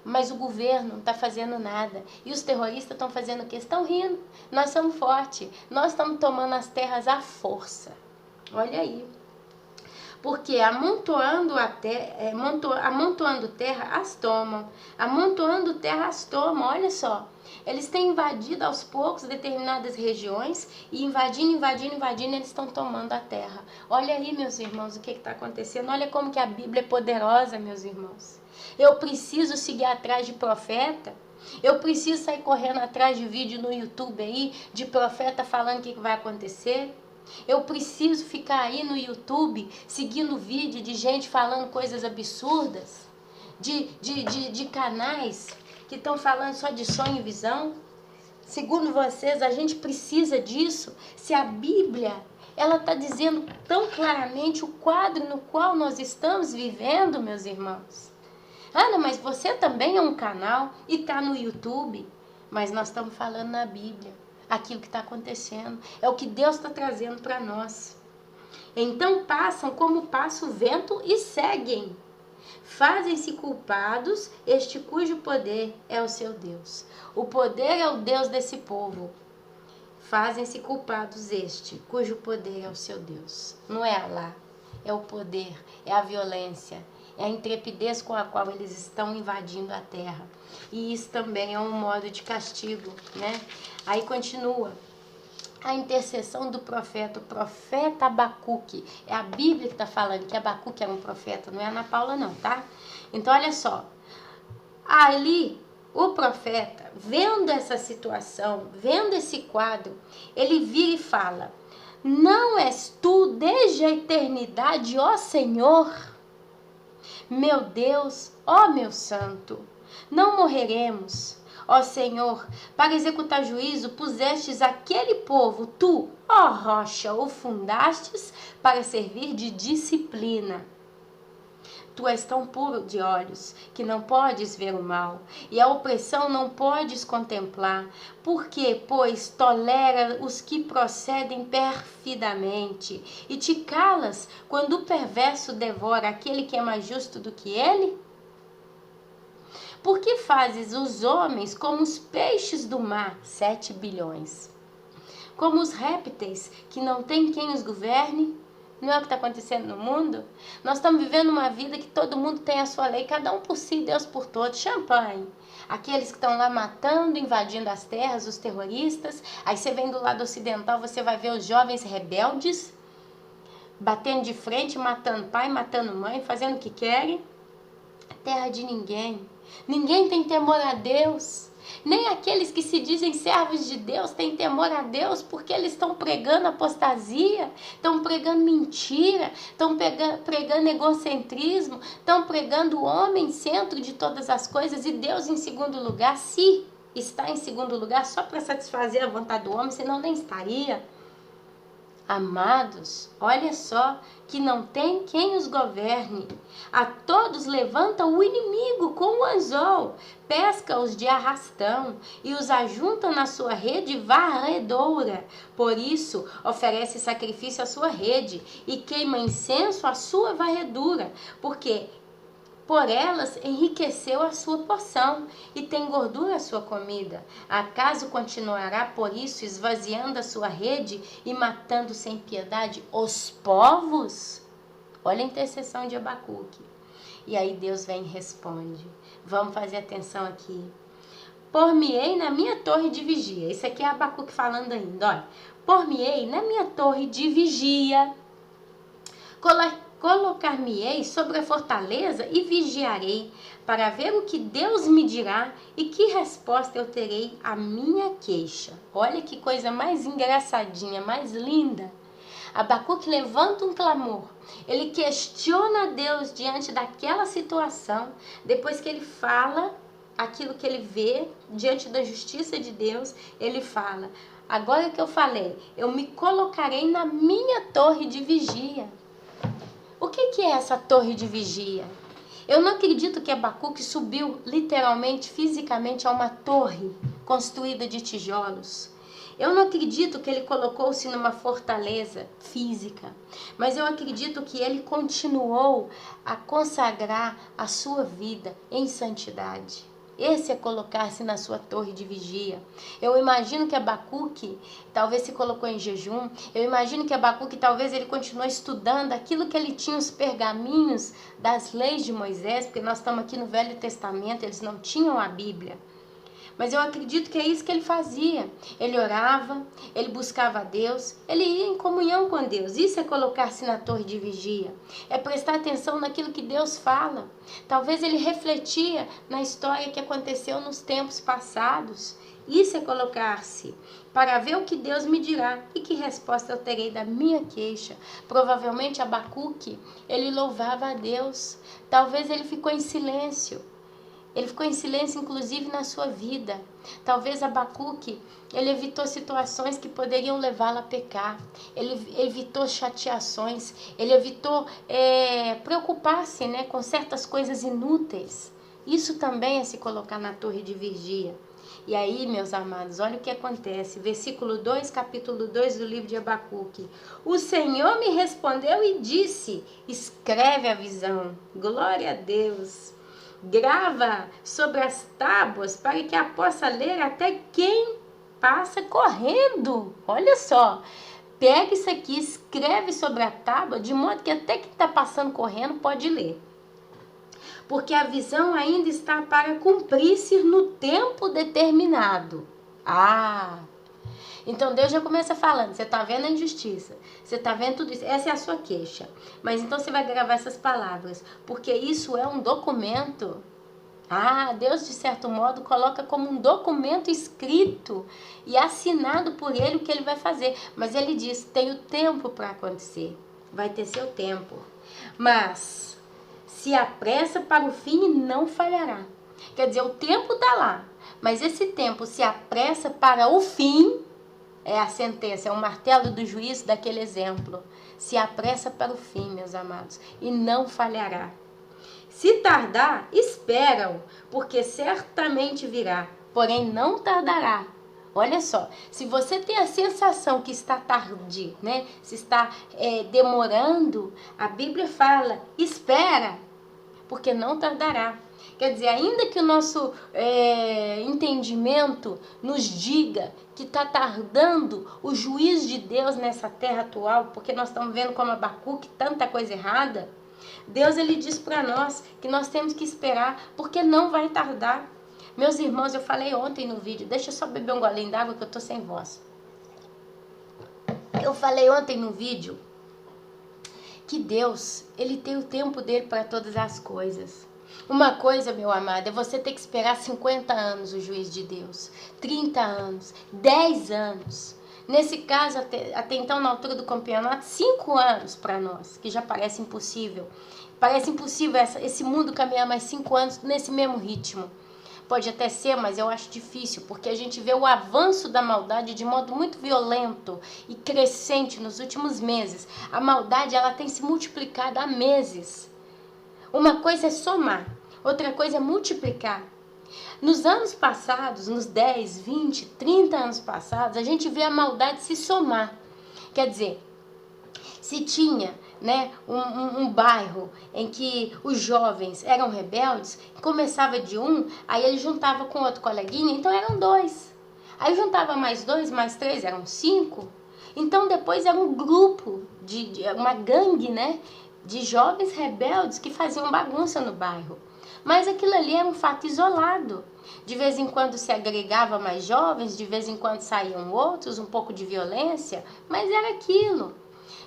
[SPEAKER 1] Mas o governo não está fazendo nada. E os terroristas estão fazendo o quê? Estão rindo. Nós somos fortes. Nós estamos tomando as terras à força. Olha aí. Porque amontoando terra as tomam. Amontoando terra as tomam. Olha só. Eles têm invadido aos poucos determinadas regiões e invadindo, eles estão tomando a terra. Olha aí, meus irmãos, o que está acontecendo. Olha como que a Bíblia é poderosa, meus irmãos. Eu preciso seguir atrás de profeta. Eu preciso sair correndo atrás de vídeo no YouTube aí, de profeta falando o que vai acontecer. Eu preciso ficar aí no YouTube seguindo vídeo de gente falando coisas absurdas, de canais que estão falando só de sonho e visão. Segundo vocês, a gente precisa disso? Se a Bíblia, ela está dizendo tão claramente o quadro no qual nós estamos vivendo, meus irmãos. Ana, mas você também é um canal e está no YouTube, mas nós estamos falando na Bíblia. Aquilo que está acontecendo, é o que Deus está trazendo para nós. Então passam como passa o vento e seguem. Fazem-se culpados este cujo poder é o seu Deus. O poder é o Deus desse povo. Fazem-se culpados este cujo poder é o seu Deus. Não é Alá, é o poder, é a violência, é a intrepidez com a qual eles estão invadindo a terra. E isso também é um modo de castigo, né? Aí continua. A intercessão do profeta, o profeta Abacuque. É a Bíblia que está falando que Abacuque era um profeta, não é Ana Paula não, tá? Então olha só. Ali, o profeta, vendo essa situação, vendo esse quadro, ele vira e fala: não és tu desde a eternidade, ó Senhor? Meu Deus, ó meu santo, não morreremos. Ó Senhor, para executar juízo pusestes aquele povo, tu, ó rocha, o fundastes para servir de disciplina. Tu és tão puro de olhos que não podes ver o mal, e a opressão não podes contemplar. Por quê? Pois tolera os que procedem perfidamente, e te calas quando o perverso devora aquele que é mais justo do que ele? Por que fazes os homens como os peixes do mar, 7 bilhões? Como os répteis que não tem quem os governe? Não é o que está acontecendo no mundo? Nós estamos vivendo uma vida que todo mundo tem a sua lei, cada um por si, Deus por todos. Champanhe. Aqueles que estão lá matando, invadindo as terras, os terroristas. Aí você vem do lado ocidental, você vai ver os jovens rebeldes, batendo de frente, matando pai, matando mãe, fazendo o que querem. Terra de ninguém. Ninguém tem temor a Deus. Nem aqueles que se dizem servos de Deus têm temor a Deus, porque eles estão pregando apostasia, estão pregando mentira, estão pregando egocentrismo, estão pregando o homem centro de todas as coisas e Deus em segundo lugar. Se está em segundo lugar só para satisfazer a vontade do homem, senão nem estaria. Amados, olha só, que não tem quem os governe. A todos levanta o inimigo com o anzol, pesca-os de arrastão e os ajunta na sua rede varredora. Por isso, oferece sacrifício à sua rede e queima incenso à sua varredura, porque por elas enriqueceu a sua porção e tem gordura a sua comida. Acaso continuará por isso esvaziando a sua rede e matando sem piedade os povos? Olha a intercessão de Abacuque. E aí Deus vem e responde. Vamos fazer atenção aqui. Por-me-ei na minha torre de vigia. Isso aqui é Abacuque falando ainda. Olha. Por-me-ei na minha torre de vigia. Colocar-me-ei sobre a fortaleza e vigiarei, para ver o que Deus me dirá e que resposta eu terei à minha queixa. Olha que coisa mais engraçadinha, mais linda. Abacuque levanta um clamor. Ele questiona a Deus diante daquela situação, depois que ele fala aquilo que ele vê diante da justiça de Deus, ele fala: agora que eu falei, eu me colocarei na minha torre de vigia. O que é essa torre de vigia? Eu não acredito que Abacuque subiu literalmente, fisicamente a uma torre construída de tijolos. Eu não acredito que ele colocou-se numa fortaleza física, mas eu acredito que ele continuou a consagrar a sua vida em santidade. Esse é colocar-se na sua torre de vigia. Eu imagino que Abacuque talvez se colocou em jejum. Eu imagino que Abacuque talvez ele continuou estudando aquilo que ele tinha, os pergaminhos das leis de Moisés, porque nós estamos aqui no Velho Testamento, eles não tinham a Bíblia. Mas eu acredito que é isso que ele fazia. Ele orava, ele buscava a Deus, ele ia em comunhão com Deus. Isso é colocar-se na torre de vigia. É prestar atenção naquilo que Deus fala. Talvez ele refletia na história que aconteceu nos tempos passados. Isso é colocar-se para ver o que Deus me dirá e que resposta eu terei da minha queixa. Provavelmente Abacuque, ele louvava a Deus. Talvez ele ficou em silêncio. Ele ficou em silêncio, inclusive, na sua vida. Talvez Abacuque, ele evitou situações que poderiam levá-lo a pecar. Ele evitou chateações. Ele evitou preocupar-se, né, com certas coisas inúteis. Isso também é se colocar na torre de vigia. E aí, meus amados, olha o que acontece. Versículo 2, capítulo 2 do livro de Abacuque. O Senhor me respondeu e disse: escreve a visão. Glória a Deus. Grava sobre as tábuas para que a possa ler até quem passa correndo. Olha só, pega isso aqui, escreve sobre a tábua, de modo que até quem está passando correndo pode ler. Porque a visão ainda está para cumprir-se no tempo determinado. Então Deus já começa falando, você está vendo a injustiça, você está vendo tudo isso, essa é a sua queixa. Mas então você vai gravar essas palavras, porque isso é um documento. Deus de certo modo coloca como um documento escrito e assinado por ele o que ele vai fazer. Mas ele diz, tem o tempo para acontecer, vai ter seu tempo. Mas se apressa para o fim, não falhará. Quer dizer, o tempo está lá. Mas esse tempo se apressa para o fim, é a sentença, é o martelo do juízo daquele exemplo. Se apressa para o fim, meus amados, e não falhará. Se tardar, espera-o, porque certamente virá, porém não tardará. Olha só, se você tem a sensação que está tardio, né? Se está demorando, a Bíblia fala, espera, porque não tardará. Quer dizer, ainda que o nosso entendimento nos diga que está tardando o juízo de Deus nessa terra atual, porque nós estamos vendo como Abacuque tanta coisa errada, Deus ele diz para nós que nós temos que esperar, porque não vai tardar. Meus irmãos, eu falei ontem no vídeo, deixa eu só beber um golinho d'água que eu tô sem voz. Eu falei ontem no vídeo que Deus, ele tem o tempo dele para todas as coisas. Uma coisa, meu amado, é você ter que esperar 50 anos o juiz de Deus, 30 anos, 10 anos. Nesse caso, até então, na altura do campeonato, 5 anos para nós, que já parece impossível. Parece impossível esse mundo caminhar mais 5 anos nesse mesmo ritmo. Pode até ser, mas eu acho difícil, porque a gente vê o avanço da maldade de modo muito violento e crescente nos últimos meses. A maldade, ela tem se multiplicado há meses. Uma coisa é somar, outra coisa é multiplicar. Nos anos passados, nos 10, 20, 30 anos passados, a gente vê a maldade se somar. Quer dizer, se tinha, né, um bairro em que os jovens eram rebeldes, começava de um, aí ele juntava com outro coleguinha, então eram 2. Aí juntava mais 2, mais 3, eram 5. Então depois era um grupo, uma gangue, né, de jovens rebeldes que faziam bagunça no bairro. Mas aquilo ali era um fato isolado. De vez em quando se agregava mais jovens, de vez em quando saíam outros, um pouco de violência, mas era aquilo.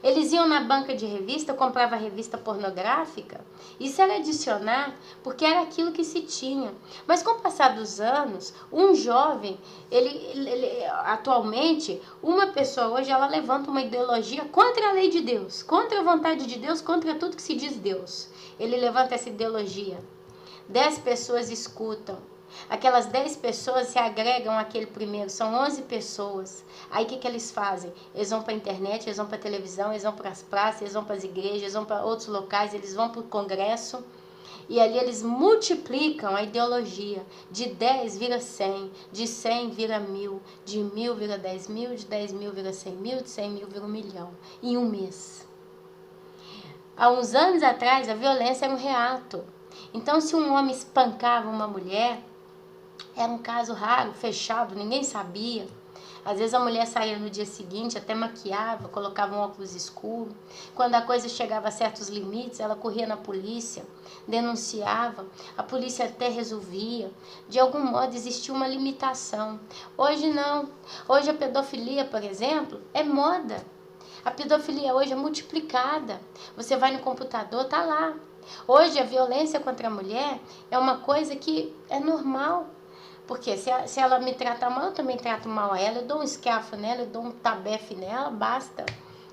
[SPEAKER 1] Eles iam na banca de revista, comprava revista pornográfica. Isso era adicionar, porque era aquilo que se tinha. Mas com o passar dos anos, um jovem, atualmente, uma pessoa hoje, ela levanta uma ideologia contra a lei de Deus, contra a vontade de Deus, contra tudo que se diz Deus. Ele levanta essa ideologia. 10 pessoas escutam. Aquelas 10 pessoas se agregam àquele primeiro, são 11 pessoas. Aí o que eles fazem? Eles vão para a internet, eles vão para a televisão, eles vão para as praças, eles vão para as igrejas, eles vão para outros locais, eles vão para o congresso. E ali eles multiplicam a ideologia. De 10 vira 100, de 100 vira 1000, de 1000 vira 10 mil, de 10 mil vira 100 mil, de 100 mil vira 1 milhão. Em um mês. Há uns anos atrás, a violência era um reato. Então, se um homem espancava uma mulher, era um caso raro, fechado, ninguém sabia. Às vezes a mulher saía no dia seguinte, até maquiava, colocava um óculos escuro. Quando a coisa chegava a certos limites, ela corria na polícia, denunciava, a polícia até resolvia. De algum modo existia uma limitação. Hoje não. Hoje a pedofilia, por exemplo, é moda. A pedofilia hoje é multiplicada. Você vai no computador, tá lá. Hoje a violência contra a mulher é uma coisa que é normal. Porque se ela me trata mal, eu também trato mal a ela. Eu dou um escafo nela, eu dou um tabefe nela, basta.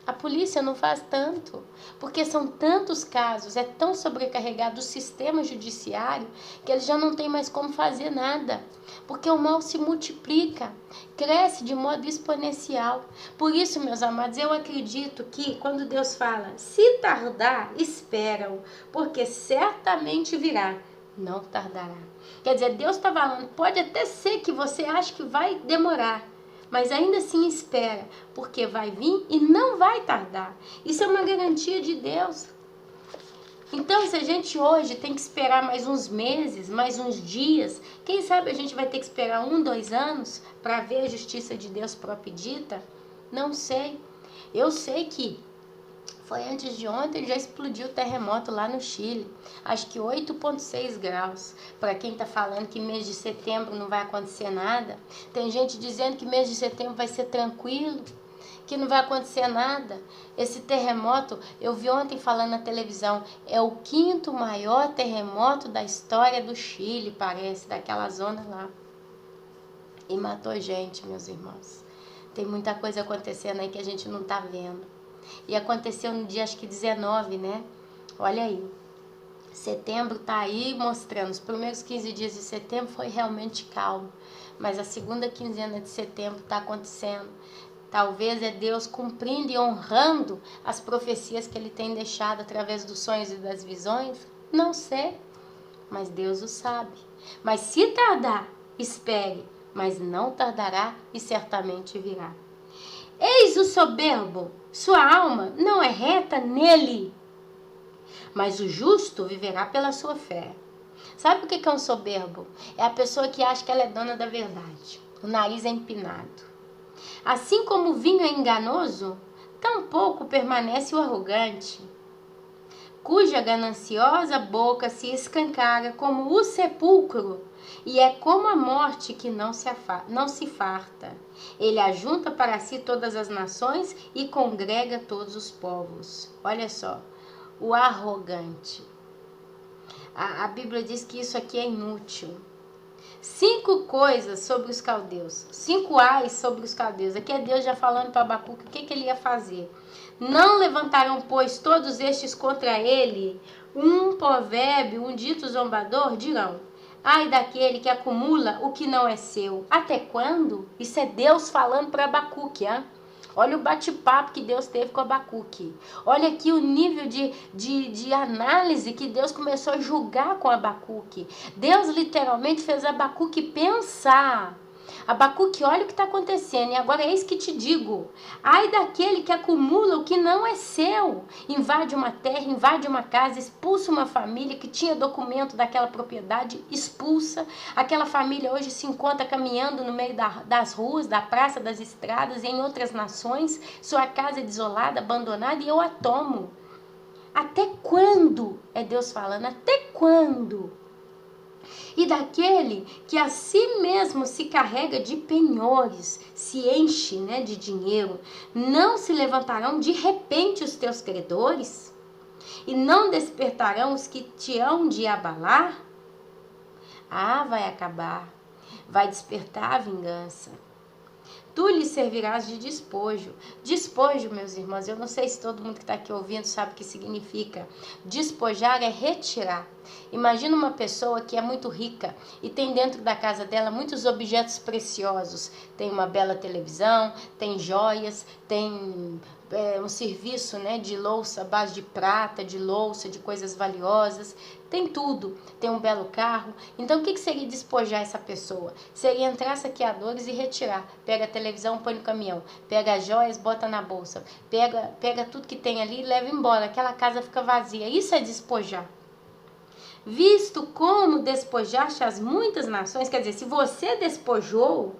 [SPEAKER 1] A polícia não faz tanto. Porque são tantos casos, é tão sobrecarregado o sistema judiciário que eles já não tem mais como fazer nada. Porque o mal se multiplica, cresce de modo exponencial. Por isso, meus amados, eu acredito que quando Deus fala, se tardar, espera-o, porque certamente virá, não tardará. Quer dizer, Deus está falando, pode até ser que você ache que vai demorar, mas ainda assim espera, porque vai vir e não vai tardar. Isso é uma garantia de Deus. Então, se a gente hoje tem que esperar mais uns meses, mais uns dias, quem sabe a gente vai ter que esperar 1, 2 anos para ver a justiça de Deus própria dita? Não sei. Eu sei que foi antes de ontem, já explodiu o terremoto lá no Chile. Acho que 8,6 graus. Para quem está falando que mês de setembro não vai acontecer nada. Tem gente dizendo que mês de setembro vai ser tranquilo, que não vai acontecer nada. Esse terremoto, eu vi ontem falando na televisão, é o 5º maior terremoto da história do Chile, parece, daquela zona lá. E matou gente, meus irmãos. Tem muita coisa acontecendo aí que a gente não está vendo. E aconteceu no dia, acho que 19, né? Olha aí. Setembro está aí mostrando, os primeiros 15 dias de setembro foi realmente calmo, mas a segunda quinzena de setembro está acontecendo. Talvez é Deus cumprindo e honrando as profecias que Ele tem deixado através dos sonhos e das visões. Não sei, mas Deus o sabe. Mas se tardar, espere, mas não tardará e certamente virá. Eis o soberbo, sua alma não é reta nele, mas o justo viverá pela sua fé. Sabe o que é um soberbo? É a pessoa que acha que ela é dona da verdade. O nariz é empinado. Assim como o vinho é enganoso, tampouco permanece o arrogante, cuja gananciosa boca se escancara como o sepulcro, e é como a morte que não se farta. Ele ajunta para si todas as nações e congrega todos os povos. Olha só, o arrogante. A Bíblia diz que isso aqui é inútil. 5 coisas sobre os caldeus. 5 ais sobre os caldeus. Aqui é Deus já falando para Abacuque o que ele ia fazer. Não levantarão, pois, todos estes contra ele um provérbio, um dito zombador? Dirão: ai daquele que acumula o que não é seu. Até quando? Isso é Deus falando para Abacuque, hein? Olha o bate-papo que Deus teve com Abacuque. Olha aqui o nível de análise que Deus começou a julgar com Abacuque. Deus literalmente fez Abacuque pensar. Abacuque, olha o que está acontecendo, e agora é isso que te digo. Ai daquele que acumula o que não é seu, invade uma terra, invade uma casa, expulsa uma família que tinha documento daquela propriedade, expulsa. Aquela família hoje se encontra caminhando no meio das ruas, da praça, das estradas, em outras nações, sua casa é desolada, abandonada, e eu a tomo. Até quando? É Deus falando, até quando? E daquele que a si mesmo se carrega de penhores, se enche, de dinheiro, não se levantarão de repente os teus credores? E não despertarão os que te hão de abalar? Ah, vai acabar, vai despertar a vingança. Tu lhe servirás de despojo. Despojo, meus irmãos, eu não sei se todo mundo que está aqui ouvindo sabe o que significa. Despojar é retirar. Imagina uma pessoa que é muito rica e tem dentro da casa dela muitos objetos preciosos. Tem uma bela televisão, tem joias, tem um serviço de louça à base de prata, de louça, de coisas valiosas. Tem tudo, tem um belo carro. Então o que seria despojar essa pessoa? Seria entrar saqueadores e retirar. Pega a televisão, põe no caminhão. Pega as joias, bota na bolsa. Pega tudo que tem ali e leva embora. Aquela casa fica vazia. Isso é despojar. Visto como despojaste as muitas nações, quer dizer, se você despojou,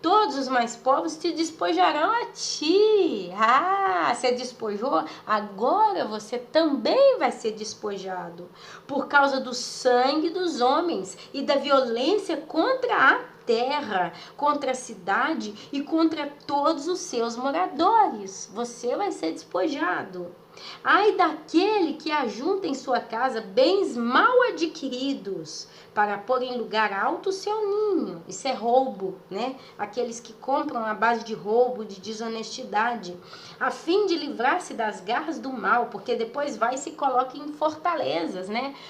[SPEAKER 1] todos os mais povos te despojarão a ti. Ah, você despojou? Agora você também vai ser despojado. Por causa do sangue dos homens e da violência contra a terra, contra a cidade e contra todos os seus moradores. Você vai ser despojado. Ai daquele que ajunta em sua casa bens mal adquiridos, para pôr em lugar alto o seu ninho. Isso é roubo, Aqueles que compram à base de roubo, de desonestidade, a fim de livrar-se das garras do mal, porque depois vai e se coloca em fortalezas,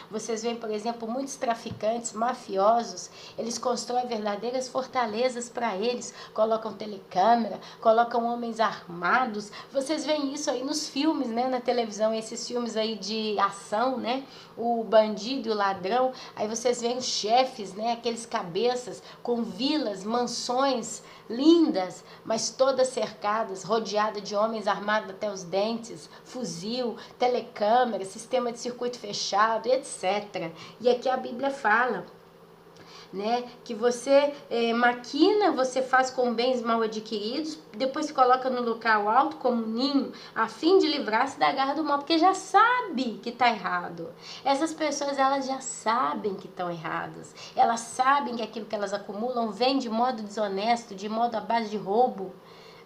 [SPEAKER 1] Vocês veem, por exemplo, muitos traficantes, mafiosos, eles constroem verdadeiras fortalezas para eles, colocam telecâmera, colocam homens armados. Vocês veem isso aí nos filmes, na televisão, esses filmes aí de ação, O bandido e o ladrão. Aí vocês veem os chefes, aqueles cabeças com vilas, mansões lindas, mas todas cercadas, rodeadas de homens armados até os dentes, fuzil, telecâmera, sistema de circuito fechado, etc. E aqui a Bíblia fala, que você maquina, você faz com bens mal adquiridos, depois se coloca no local alto como um ninho, a fim de livrar-se da garra do mal, porque já sabe que está errado. Essas pessoas, elas já sabem que estão erradas, elas sabem que aquilo que elas acumulam vem de modo desonesto, de modo à base de roubo.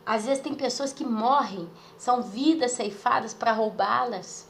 [SPEAKER 1] Às vezes tem pessoas que morrem, são vidas ceifadas para roubá-las.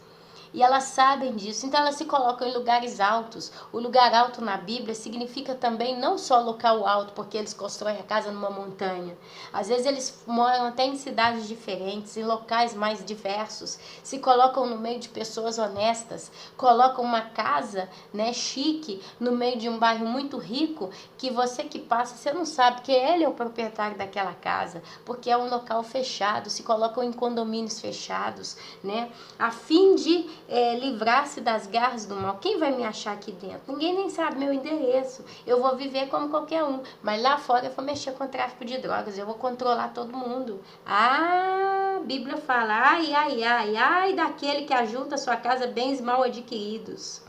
[SPEAKER 1] E elas sabem disso, então elas se colocam em lugares altos. O lugar alto na Bíblia significa também não só local alto, porque eles constroem a casa numa montanha. Às vezes eles moram até em cidades diferentes, em locais mais diversos, se colocam no meio de pessoas honestas, colocam uma casa, né, chique, no meio de um bairro muito rico, que você que passa, você não sabe que ele é o proprietário daquela casa, porque é um local fechado, se colocam em condomínios fechados, né, a fim de livrar-se das garras do mal. Quem vai me achar aqui dentro? Ninguém nem sabe meu endereço. Eu vou viver como qualquer um, mas lá fora eu vou mexer com o tráfico de drogas, eu vou controlar todo mundo. Ah, a Bíblia fala, ai, ai, ai, ai daquele que ajunta a sua casa bens mal adquiridos.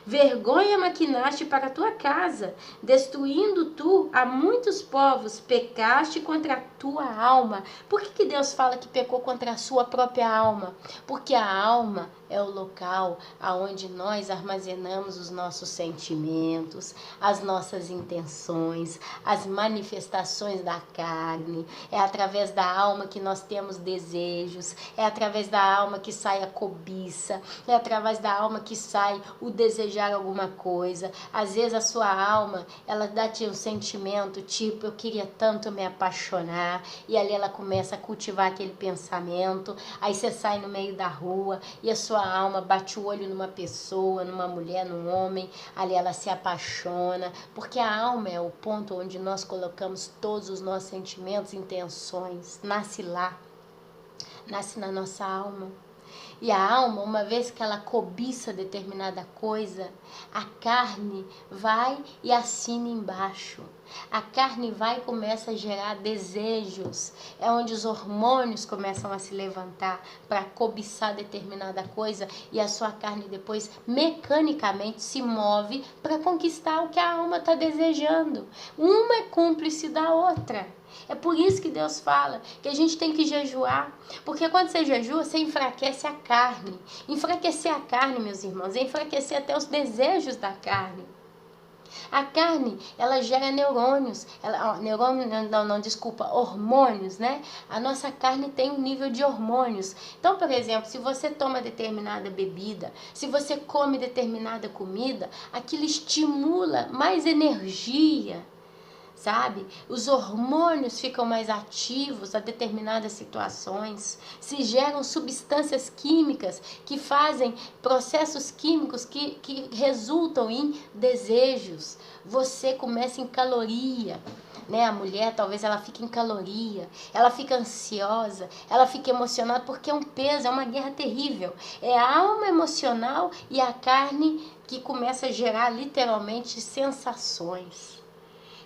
[SPEAKER 1] Vergonha maquinaste para a tua casa, destruindo tu a muitos povos, pecaste contra a tua alma. Por que Deus fala que pecou contra a sua própria alma? Porque a alma é o local aonde nós armazenamos os nossos sentimentos, as nossas intenções, as manifestações da carne. É através da alma que nós temos desejos, é através da alma que sai a cobiça, é através da alma que sai o desejar alguma coisa. Às vezes a sua alma, ela dá-te um sentimento tipo, eu queria tanto me apaixonar, e ali ela começa a cultivar aquele pensamento. Aí você sai no meio da rua e a sua alma bate o olho numa pessoa, numa mulher, num homem, ali ela se apaixona, porque a alma é o ponto onde nós colocamos todos os nossos sentimentos, intenções, nasce lá, nasce na nossa alma. E a alma, uma vez que ela cobiça determinada coisa, a carne vai e assina embaixo. A carne vai e começa a gerar desejos. É onde os hormônios começam a se levantar para cobiçar determinada coisa, e a sua carne depois mecanicamente se move para conquistar o que a alma está desejando. Uma é cúmplice da outra. É por isso que Deus fala que a gente tem que jejuar, porque quando você jejua, você enfraquece a carne. Enfraquecer a carne, meus irmãos, é enfraquecer até os desejos da carne. A carne, ela gera neurônios, hormônios, né? A nossa carne tem um nível de hormônios. Então, por exemplo, se você toma determinada bebida, se você come determinada comida, aquilo estimula mais energia, sabe? Os hormônios ficam mais ativos a determinadas situações, se geram substâncias químicas que fazem processos químicos que resultam em desejos. Você começa em caloria, né? A mulher talvez ela fique em caloria, ela fica ansiosa, ela fica emocionada, porque é um peso, é uma guerra terrível. É a alma emocional e a carne que começa a gerar literalmente sensações.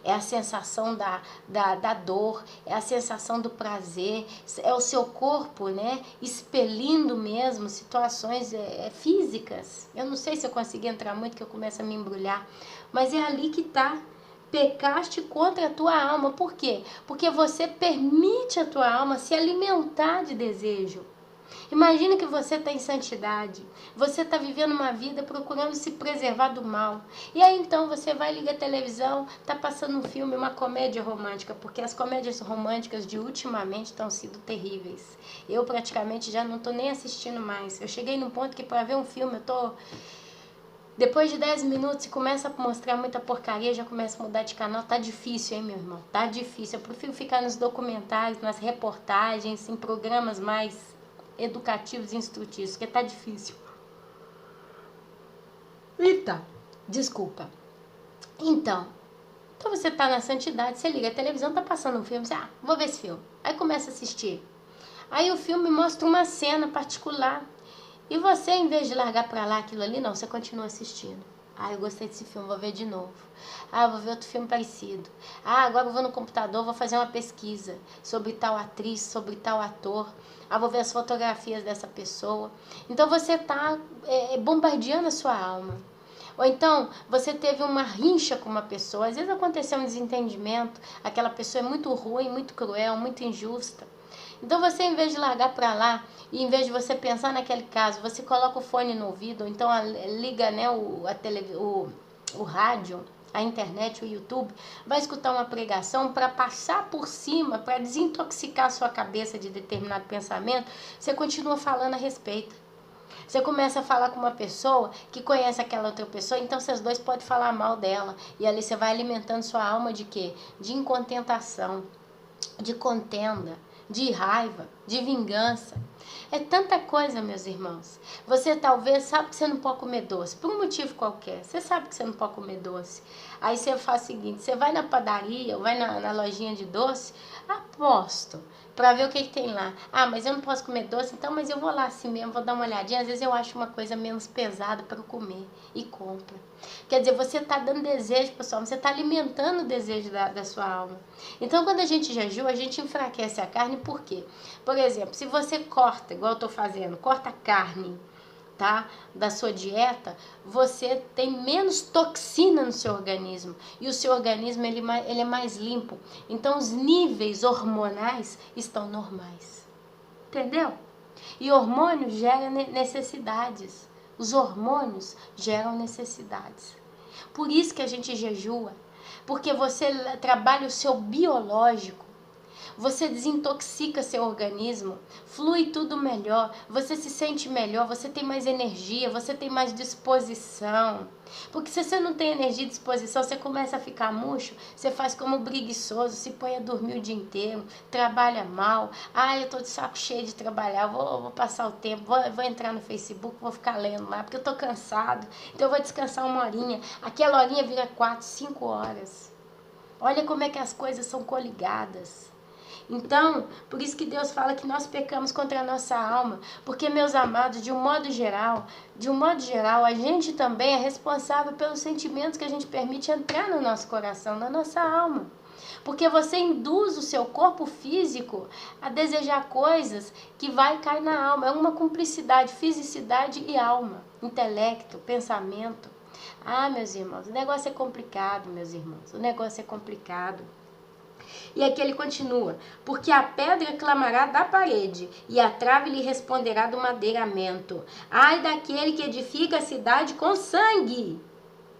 [SPEAKER 1] É a sensação da dor, é a sensação do prazer, é o seu corpo, né, expelindo mesmo situações físicas. Eu não sei se eu consegui entrar muito, que eu começo a me embrulhar, mas é ali que está. Pecaste contra a tua alma. Por quê? Porque você permite a tua alma se alimentar de desejo. Imagina que você está em santidade, você está vivendo uma vida procurando se preservar do mal. E aí então você vai ligar a televisão, está passando um filme, uma comédia romântica, porque as comédias românticas de ultimamente estão sendo terríveis. Eu praticamente já não estou nem assistindo mais. Eu cheguei num ponto que para ver um filme eu tô... Depois de 10 minutos, se começa a mostrar muita porcaria, já começa a mudar de canal. Tá difícil, hein, meu irmão? Tá difícil. Eu prefiro ficar nos documentários, nas reportagens, em programas mais educativos e instrutivos, porque tá difícil. Eita, desculpa. Então você tá na santidade, você liga a televisão, tá passando um filme, você, vou ver esse filme. Aí começa a assistir. Aí o filme mostra uma cena particular. E você, em vez de largar pra lá aquilo ali, não, você continua assistindo. Eu gostei desse filme, vou ver de novo. Eu vou ver outro filme parecido. Agora eu vou no computador, vou fazer uma pesquisa sobre tal atriz, sobre tal ator. Vou ver as fotografias dessa pessoa. Então você está bombardeando a sua alma. Ou então você teve uma rincha com uma pessoa. Às vezes aconteceu um desentendimento. Aquela pessoa é muito ruim, muito cruel, muito injusta. Então você, em vez de largar para lá, e em vez de você pensar naquele caso, você coloca o fone no ouvido, ou então liga, né, o rádio, a internet, o YouTube, vai escutar uma pregação para passar por cima, para desintoxicar a sua cabeça de determinado pensamento. Você continua falando a respeito. Você começa a falar com uma pessoa que conhece aquela outra pessoa, então vocês dois podem falar mal dela. E ali você vai alimentando sua alma de quê? De incontentação, de contenda, de raiva, de vingança. É tanta coisa, meus irmãos. Você talvez sabe que você não pode comer doce, por um motivo qualquer. Você sabe que você não pode comer doce. Aí você faz o seguinte, você vai na padaria ou vai na lojinha de doce, aposto, pra ver o que tem lá. Ah, mas eu não posso comer doce, então, mas eu vou lá assim mesmo, vou dar uma olhadinha. Às vezes eu acho uma coisa menos pesada para eu comer e compra. Quer dizer, você tá dando desejo pra sua alma, você tá alimentando o desejo da sua alma. Então, quando a gente jejua, a gente enfraquece a carne, por quê? Por exemplo, se você corta, igual eu tô fazendo, corta a carne, tá, da sua dieta, você tem menos toxina no seu organismo e o seu organismo ele é mais limpo, então os níveis hormonais estão normais, entendeu? E hormônio gera necessidades, os hormônios geram necessidades, por isso que a gente jejua, porque você trabalha o seu biológico. Você desintoxica seu organismo, flui tudo melhor, você se sente melhor, você tem mais energia, você tem mais disposição. Porque se você não tem energia e disposição, você começa a ficar murcho, você faz como preguiçoso, se põe a dormir o dia inteiro, trabalha mal. Ah, eu tô de saco cheio de trabalhar, vou passar o tempo, vou entrar no Facebook, vou ficar lendo lá, porque eu tô cansado, então eu vou descansar uma horinha. Aquela horinha vira 4, 5 horas. Olha como é que as coisas são coligadas. Então, por isso que Deus fala que nós pecamos contra a nossa alma, porque, meus amados, de um modo geral, a gente também é responsável pelos sentimentos que a gente permite entrar no nosso coração, na nossa alma. Porque você induz o seu corpo físico a desejar coisas que vai cair na alma. É uma cumplicidade, fisicidade e alma, intelecto, pensamento. Ah, meus irmãos, o negócio é complicado, meus irmãos, o negócio é complicado. E aqui ele continua, porque a pedra clamará da parede, e a trave lhe responderá do madeiramento. Ai daquele que edifica a cidade com sangue,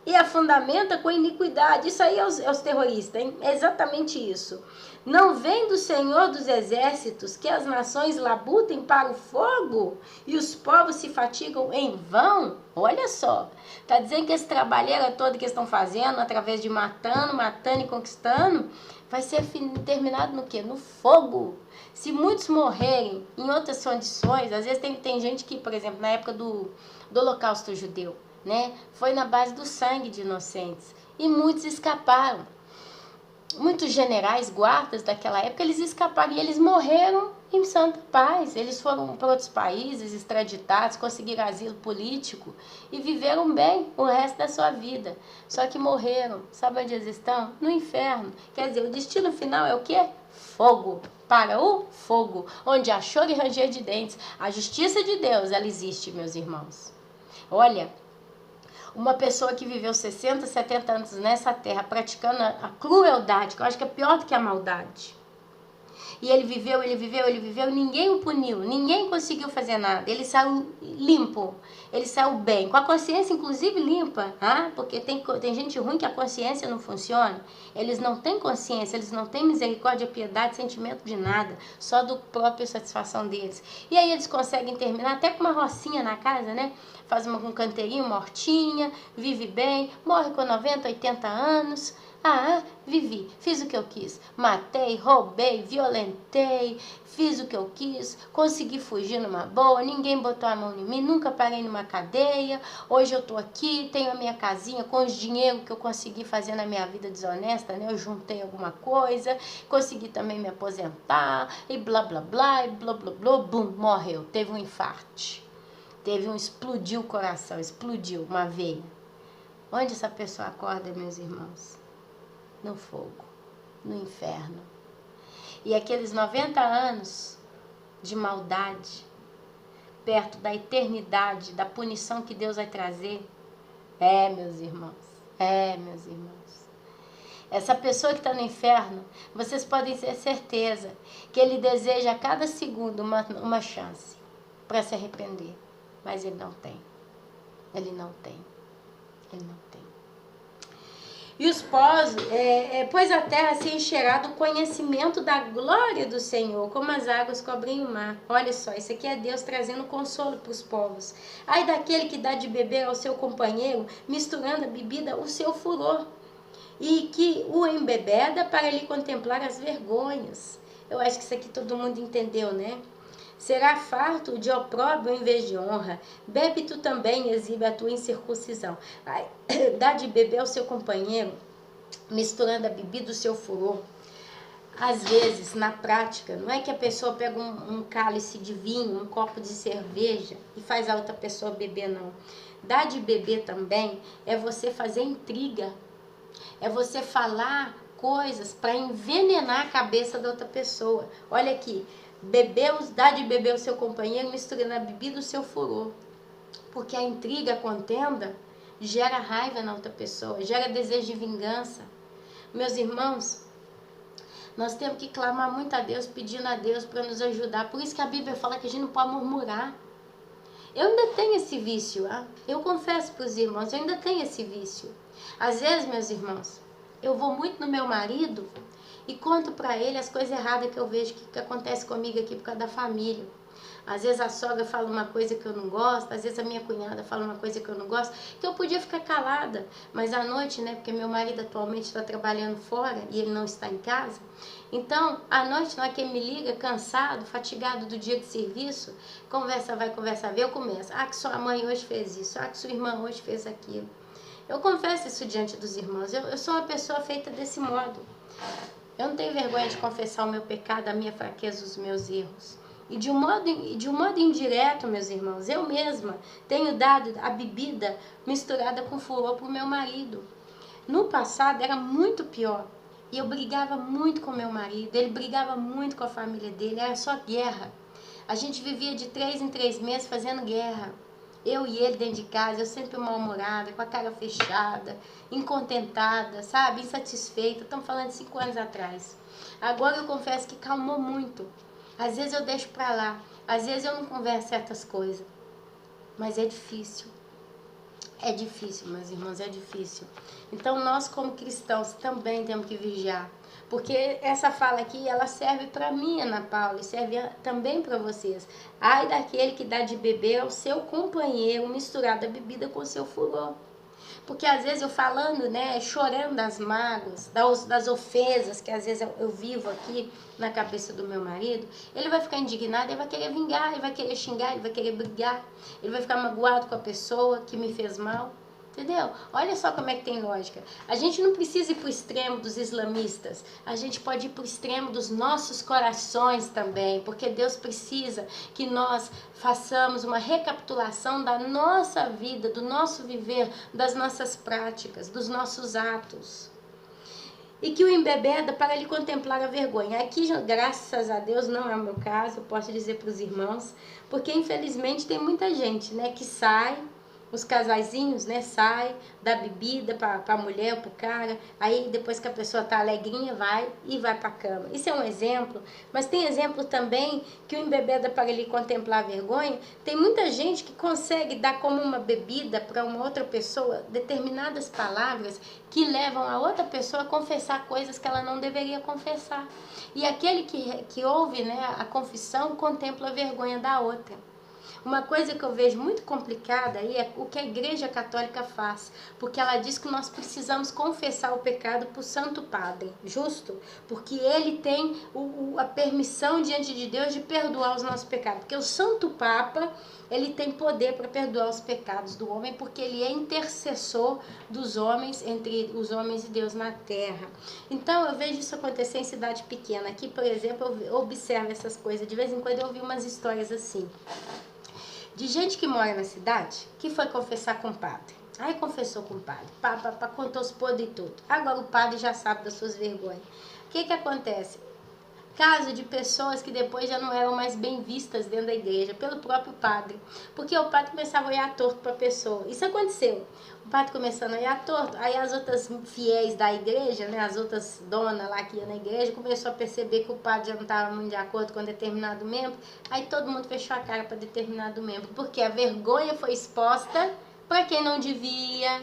[SPEAKER 1] e a fundamenta com iniquidade. Isso aí é os terroristas, hein? É exatamente isso. Não vem do Senhor dos exércitos que as nações labutem para o fogo e os povos se fatigam em vão? Olha só, tá dizendo que esse trabalheira todo que estão fazendo, através de matando e conquistando, vai ser terminado no quê? No fogo. Se muitos morrerem em outras condições, às vezes tem gente que, por exemplo, na época do Holocausto Judeu, né, foi na base do sangue de inocentes. E muitos escaparam. Muitos generais, guardas daquela época, eles escaparam e eles morreram em santa paz. Eles foram para outros países, extraditados, conseguiram asilo político e viveram bem o resto da sua vida. Só que morreram. Sabe onde eles estão? No inferno. Quer dizer, o destino final é o quê? Fogo. Para o fogo. Onde há choro e ranger de dentes. A justiça de Deus, ela existe, meus irmãos. Olha, uma pessoa que viveu 60, 70 anos nessa terra praticando a crueldade, que eu acho que é pior do que a maldade. E ele viveu, e ninguém o puniu, ninguém conseguiu fazer nada. Ele saiu limpo, ele saiu bem, com a consciência inclusive limpa, porque tem gente ruim que a consciência não funciona. Eles não têm consciência, eles não têm misericórdia, piedade, sentimento de nada, só do própria satisfação deles. E aí eles conseguem terminar até com uma rocinha na casa, né? Faz um canteirinho, uma hortinha, vive bem, morre com 90, 80 anos. Vivi, fiz o que eu quis, matei, roubei, violentei, fiz o que eu quis, consegui fugir numa boa, ninguém botou a mão em mim, nunca parei numa cadeia, hoje eu tô aqui, tenho a minha casinha com os dinheiro que eu consegui fazer na minha vida desonesta, né? Eu juntei alguma coisa, consegui também me aposentar, e blá blá blá, e blá blá blá, bum, morreu, teve um infarte, explodiu o coração, explodiu uma veia. Onde essa pessoa acorda, meus irmãos? No fogo, no inferno. E aqueles 90 anos de maldade, perto da eternidade, da punição que Deus vai trazer, meus irmãos, meus irmãos. Essa pessoa que está no inferno, vocês podem ter certeza que ele deseja a cada segundo uma chance para se arrepender, mas ele não tem. Ele não tem. Ele não tem. E os povos, pois a terra se encherá do conhecimento da glória do Senhor, como as águas cobrem o mar. Olha só, isso aqui é Deus trazendo consolo para os povos. Ai daquele que dá de beber ao seu companheiro, misturando a bebida o seu furor, e que o embebeda para lhe contemplar as vergonhas. Eu acho que isso aqui todo mundo entendeu, né? Será farto de opróbrio em vez de honra. Bebe tu também, exibe a tua incircuncisão. Ai, dá de beber ao seu companheiro, misturando a bebida do seu furor. Às vezes, na prática, não é que a pessoa pega um cálice de vinho, um copo de cerveja e faz a outra pessoa beber, não. Dá de beber também é você fazer intriga, é você falar coisas para envenenar a cabeça da outra pessoa. Olha aqui, dá de beber o seu companheiro, misturando a bebida o seu furor. Porque a intriga, a contenda, gera raiva na outra pessoa, gera desejo de vingança. Meus irmãos, nós temos que clamar muito a Deus, pedindo a Deus para nos ajudar. Por isso que a Bíblia fala que a gente não pode murmurar. Eu ainda tenho esse vício, eu confesso para os irmãos, eu ainda tenho esse vício. Às vezes, meus irmãos, eu vou muito no meu marido e conto para ele as coisas erradas que eu vejo que acontece comigo aqui por causa da família. Às vezes a sogra fala uma coisa que eu não gosto, às vezes a minha cunhada fala uma coisa que eu não gosto, que eu podia ficar calada, mas à noite, né, porque meu marido atualmente está trabalhando fora e ele não está em casa, então à noite, na hora que ele me liga, cansado, fatigado do dia de serviço, conversa vai, conversa vem, eu começo, que sua mãe hoje fez isso, que sua irmã hoje fez aquilo. Eu confesso isso diante dos irmãos, eu sou uma pessoa feita desse modo. Eu não tenho vergonha de confessar o meu pecado, a minha fraqueza, os meus erros. E de um modo indireto, meus irmãos, eu mesma tenho dado a bebida misturada com furor para o meu marido. No passado era muito pior. E eu brigava muito com meu marido, ele brigava muito com a família dele, era só guerra. A gente vivia de 3 em 3 meses fazendo guerra. Eu e ele dentro de casa, eu sempre mal-humorada, com a cara fechada, incontentada, sabe? Insatisfeita. Estamos falando de 5 anos atrás. Agora eu confesso que calmou muito. Às vezes eu deixo pra lá, às vezes eu não converso certas coisas, mas é difícil. É difícil, meus irmãos, é difícil. Então nós como cristãos também temos que vigiar, porque essa fala aqui, ela serve para mim, Ana Paula, e serve também para vocês. Ai daquele que dá de beber ao seu companheiro, misturada a bebida com o seu furor. Porque às vezes eu falando, né, chorando das mágoas, das ofensas que às vezes eu vivo aqui na cabeça do meu marido, ele vai ficar indignado, ele vai querer vingar, ele vai querer xingar, ele vai querer brigar, ele vai ficar magoado com a pessoa que me fez mal. Entendeu? Olha só como é que tem lógica. A gente não precisa ir para o extremo dos islamistas. A gente pode ir para o extremo dos nossos corações também. Porque Deus precisa que nós façamos uma recapitulação da nossa vida, do nosso viver, das nossas práticas, dos nossos atos. E que o embebeda para lhe contemplar a vergonha. Aqui, graças a Deus, não é o meu caso, eu posso dizer para os irmãos, porque infelizmente tem muita gente, né, que sai, os casaizinhos, né, sai da bebida para a mulher ou para o cara, aí depois que a pessoa tá alegrinha, vai para a cama. Isso é um exemplo, mas tem exemplo também que o embebeda para ele contemplar a vergonha. Tem muita gente que consegue dar como uma bebida para uma outra pessoa determinadas palavras que levam a outra pessoa a confessar coisas que ela não deveria confessar. E aquele que ouve, né, a confissão contempla a vergonha da outra. Uma coisa que eu vejo muito complicada aí é o que a Igreja Católica faz, porque ela diz que nós precisamos confessar o pecado para o Santo Padre, justo? Porque ele tem a permissão diante de Deus de perdoar os nossos pecados, porque o Santo Papa, ele tem poder para perdoar os pecados do homem, porque ele é intercessor dos homens, entre os homens e Deus na terra. Então eu vejo isso acontecer em cidade pequena. Aqui, por exemplo, eu observo essas coisas, de vez em quando eu ouvi umas histórias assim, de gente que mora na cidade, que foi confessar com o padre. Aí confessou com o padre, contou os podres e tudo. Agora o padre já sabe das suas vergonhas. O que acontece? Caso de pessoas que depois já não eram mais bem vistas dentro da igreja, pelo próprio padre. Porque o padre começava a olhar torto para a pessoa. Isso aconteceu. O padre começando a olhar torto, aí as outras fiéis da igreja, né, as outras donas lá que iam na igreja, começou a perceber que o padre já não estava muito de acordo com determinado membro. Aí todo mundo fechou a cara para determinado membro. Porque a vergonha foi exposta para quem não devia.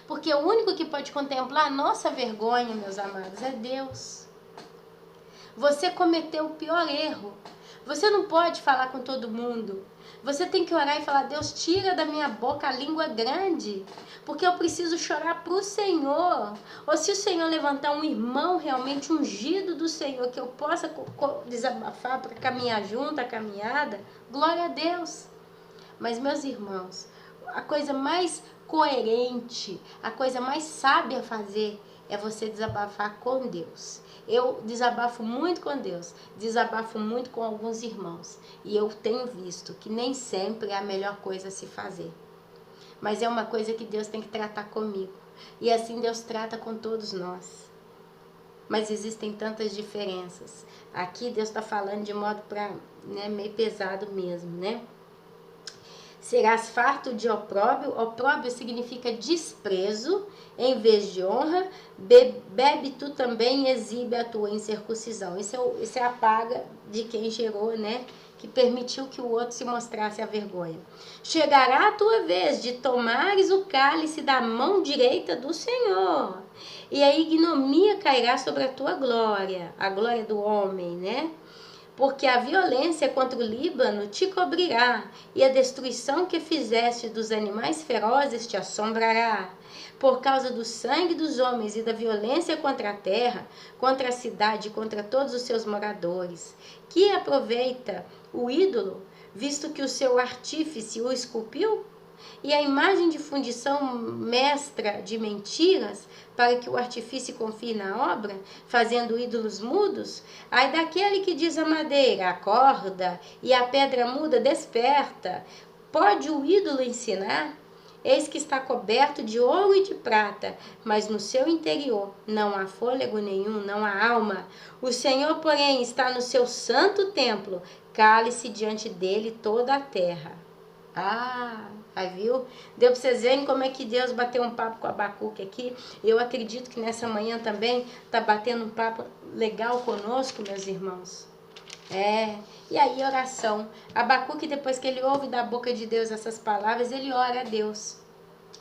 [SPEAKER 1] Porque o único que pode contemplar a nossa vergonha, meus amados, é Deus. Você cometeu o pior erro. Você não pode falar com todo mundo. Você tem que orar e falar: Deus, tira da minha boca a língua grande, porque eu preciso chorar para o Senhor. Ou se o Senhor levantar um irmão realmente ungido do Senhor, que eu possa desabafar para caminhar junto, a caminhada, glória a Deus. Mas, meus irmãos, a coisa mais coerente, a coisa mais sábia a fazer é você desabafar com Deus. Eu desabafo muito com Deus, desabafo muito com alguns irmãos. E eu tenho visto que nem sempre é a melhor coisa a se fazer. Mas é uma coisa que Deus tem que tratar comigo. E assim Deus trata com todos nós. Mas existem tantas diferenças. Aqui Deus está falando de modo meio pesado mesmo, né? Serás farto de opróbrio. Opróbrio significa desprezo em vez de honra. Bebe tu também e exibe a tua incircuncisão. Isso é a paga de quem gerou, né? Que permitiu que o outro se mostrasse a vergonha. Chegará a tua vez de tomares o cálice da mão direita do Senhor, e a ignomia cairá sobre a tua glória, a glória do homem, né? Porque a violência contra o Líbano te cobrirá, e a destruição que fizeste dos animais ferozes te assombrará. Por causa do sangue dos homens e da violência contra a terra, contra a cidade, contra todos os seus moradores. Que aproveita o ídolo, visto que o seu artífice o esculpiu? E a imagem de fundição mestra de mentiras, para que o artifício confie na obra, fazendo ídolos mudos? Ai daquele que diz a madeira, acorda, e a pedra muda, desperta. Pode o ídolo ensinar? Eis que está coberto de ouro e de prata, mas no seu interior não há fôlego nenhum, não há alma. O Senhor, porém, está no seu santo templo, cale-se diante dele toda a terra. Aí viu? Deu para vocês verem como é que Deus bateu um papo com Abacuque aqui. Eu acredito que nessa manhã também está batendo um papo legal conosco, meus irmãos. E aí oração. Abacuque, depois que ele ouve da boca de Deus essas palavras, ele ora a Deus.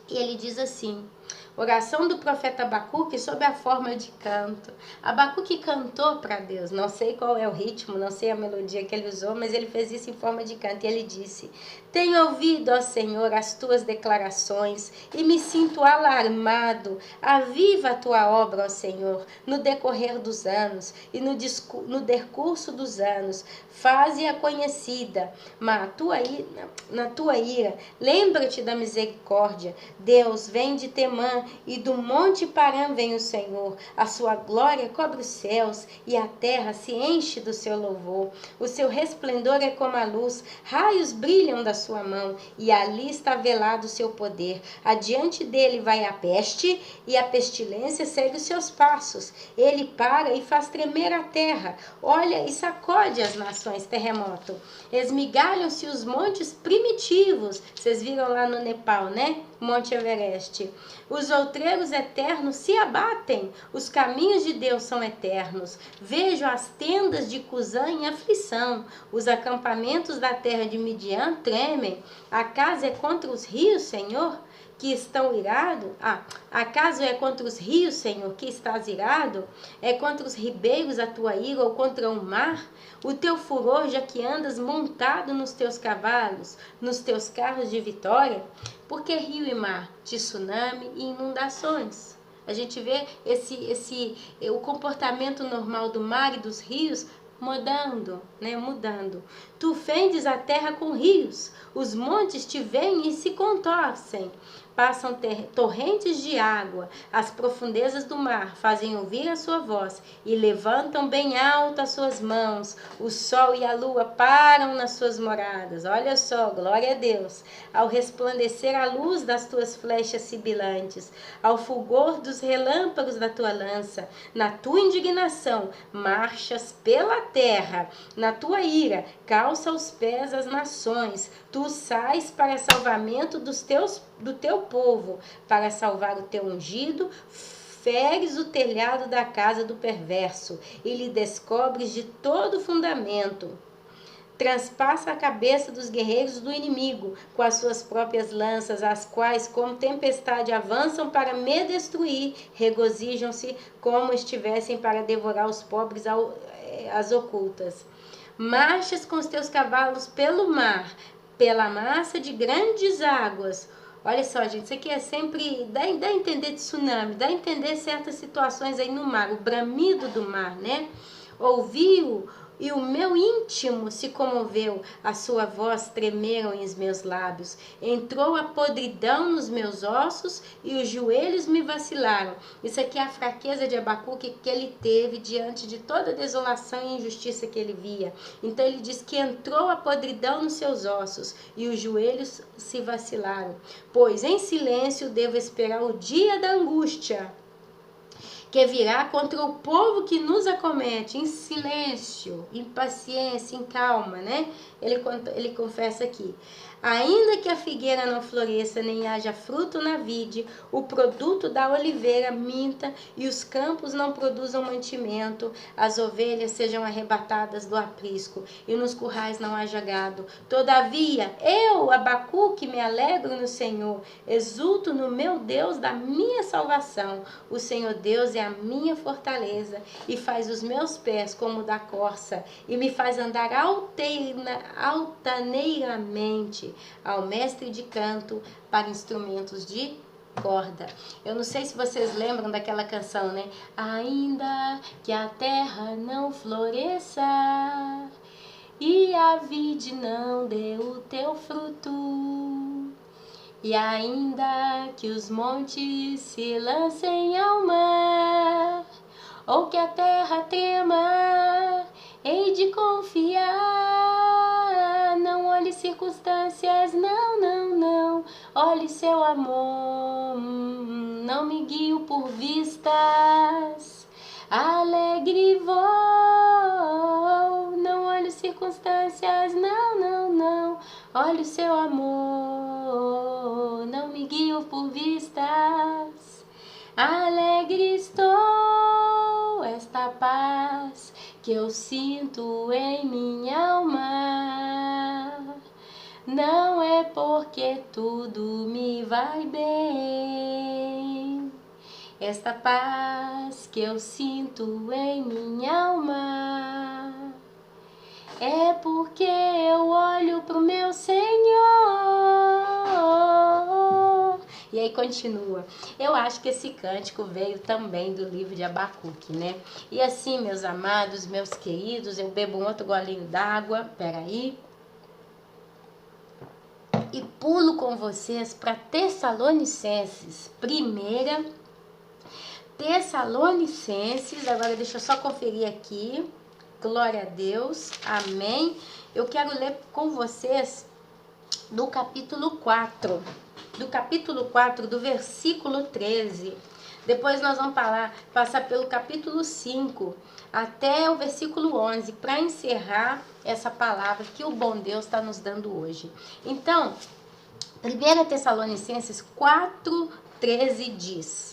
[SPEAKER 1] E ele diz assim: oração do profeta Abacuque sob a forma de canto. Abacuque cantou para Deus. Não sei qual é o ritmo, não sei a melodia que ele usou, mas ele fez isso em forma de canto. E ele disse: tenho ouvido, ó Senhor, as tuas declarações e me sinto alarmado. Aviva a tua obra, ó Senhor, no decorrer dos anos e no decurso dos anos. Faze-a conhecida, mas na tua ira, lembra-te da misericórdia. Deus, vem de Temã, e do monte Parã vem o Senhor. A sua glória cobre os céus, e a terra se enche do seu louvor. O seu resplendor é como a luz, raios brilham da sua mão, e ali está velado o seu poder. Adiante dele vai a peste, e a pestilência segue os seus passos. Ele para e faz tremer a terra, olha e sacode as nações, terremoto. Esmigalham-se os montes primitivos. Vocês viram lá no Nepal, né? Monte Everest. Os outreiros eternos se abatem. Os caminhos de Deus são eternos. Vejo as tendas de Cusã em aflição. Os acampamentos da terra de Midian tremem. Acaso é contra os rios, Senhor, que estão irados? Acaso é contra os rios, Senhor, que estás irado? É contra os ribeiros a tua ira, ou contra o mar? O teu furor, já que andas montado nos teus cavalos, nos teus carros de vitória? Porque rio e mar, tsunami e inundações. A gente vê o comportamento normal do mar e dos rios mudando, né? Mudando. Tu fendes a terra com rios, os montes te veem e se contorcem. Passam torrentes de água, as profundezas do mar fazem ouvir a sua voz e levantam bem alto as suas mãos. O sol e a lua param nas suas moradas. Olha só, glória a Deus. Ao resplandecer a luz das tuas flechas sibilantes, ao fulgor dos relâmpagos da tua lança, na tua indignação marchas pela terra, na tua ira calça os pés as nações. Tu sais para salvamento do teu povo, para salvar o teu ungido. Feres o telhado da casa do perverso e lhe descobres de todo fundamento. transpassa a cabeça dos guerreiros do inimigo com as suas próprias lanças, as quais, como tempestade, avançam para me destruir, regozijam-se como estivessem para devorar os pobres às ocultas. Marchas com os teus cavalos pelo mar, pela massa de grandes águas. Olha só, gente, isso aqui é sempre, dá a entender de tsunami, dá a entender certas situações aí no mar, o bramido do mar, né? Ouviu e o meu íntimo se comoveu, a sua voz tremeram em os meus lábios. Entrou a podridão nos meus ossos e os joelhos me vacilaram. Isso aqui é a fraqueza de Abacuque que ele teve diante de toda a desolação e injustiça que ele via. Então ele diz que entrou a podridão nos seus ossos e os joelhos se vacilaram. Pois em silêncio devo esperar o dia da angústia, que virá contra o povo que nos acomete, em silêncio, em paciência, em calma, né? Ele confessa aqui. Ainda que a figueira não floresça, nem haja fruto na vide, o produto da oliveira minta e os campos não produzam mantimento, as ovelhas sejam arrebatadas do aprisco e nos currais não haja gado. Todavia, eu, Abacuque, me alegro no Senhor, exulto no meu Deus da minha salvação. O Senhor Deus é a minha fortaleza e faz os meus pés como da corça e me faz andar altaneiramente, ao mestre de canto para instrumentos de corda. Eu não sei se vocês lembram daquela canção, né? Ainda que a terra não floresça e a vide não dê o teu fruto, e ainda que os montes se lancem ao mar, ou que a terra trema, hei de confiar. Não olhe circunstâncias, não, não, não. Olhe seu amor, não me guio por vistas. Alegre vou, não olhe circunstâncias, não, não, não. Olhe o seu amor, não me guio por vistas. Alegre estou, esta paz que eu sinto em minha alma, não é porque tudo me vai bem. Esta paz que eu sinto em minha alma é porque eu olho pro meu Senhor. E aí continua. Eu acho que esse cântico veio também do livro de Abacuque, né? E assim, meus amados, meus queridos, eu bebo um outro golinho d'água, peraí. E pulo com vocês para Tessalonicenses, primeira Tessalonicenses, agora deixa eu só conferir aqui. Glória a Deus, amém. Eu quero ler com vocês do capítulo 4, do versículo 13. Depois nós vamos passar pelo capítulo 5 até o versículo 11, para encerrar essa palavra que o bom Deus está nos dando hoje. Então, 1 Tessalonicenses 4:13 diz...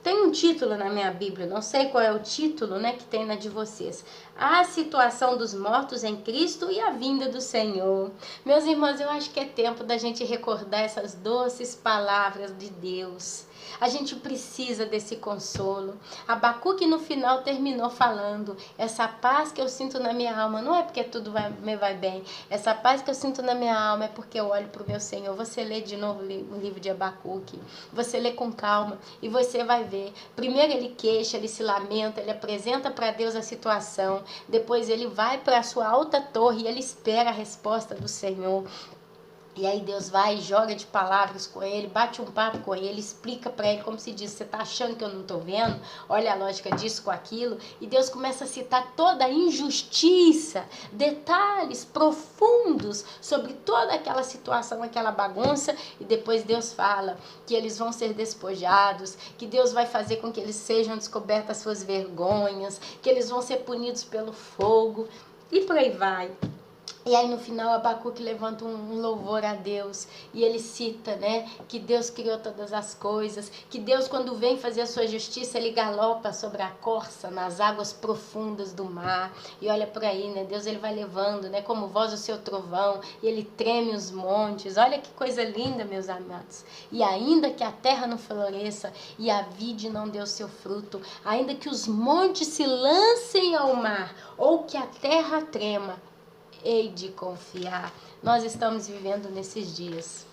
[SPEAKER 1] Tem um título na minha Bíblia, não sei qual é o título, né, que tem na de vocês. A situação dos mortos em Cristo e a vinda do Senhor. Meus irmãos, eu acho que é tempo da gente recordar essas doces palavras de Deus. A gente precisa desse consolo. Abacuque no final terminou falando: essa paz que eu sinto na minha alma não é porque tudo me vai bem. Essa paz que eu sinto na minha alma é porque eu olho para o meu Senhor. Você lê de novo o livro de Abacuque. Você lê com calma e você vai ver. Primeiro ele queixa, ele se lamenta, ele apresenta para Deus a situação. Depois ele vai para a sua alta torre e ele espera a resposta do Senhor. E aí Deus vai e joga de palavras com ele, bate um papo com ele, explica para ele, como se diz, você tá achando que eu não tô vendo? Olha a lógica disso com aquilo. E Deus começa a citar toda a injustiça, detalhes profundos sobre toda aquela situação, aquela bagunça. E depois Deus fala que eles vão ser despojados, que Deus vai fazer com que eles sejam descobertas as suas vergonhas, que eles vão ser punidos pelo fogo. E por aí vai. E aí no final Abacuque levanta um louvor a Deus e ele cita, né, que Deus criou todas as coisas, que Deus quando vem fazer a sua justiça ele galopa sobre a corça nas águas profundas do mar. E olha por aí, né, Deus ele vai levando, né, como voz o seu trovão, e ele treme os montes. Olha que coisa linda, meus amados. E ainda que a terra não floresça e a vide não dê o seu fruto, ainda que os montes se lancem ao mar ou que a terra trema, hei de confiar. Nós estamos vivendo nesses dias.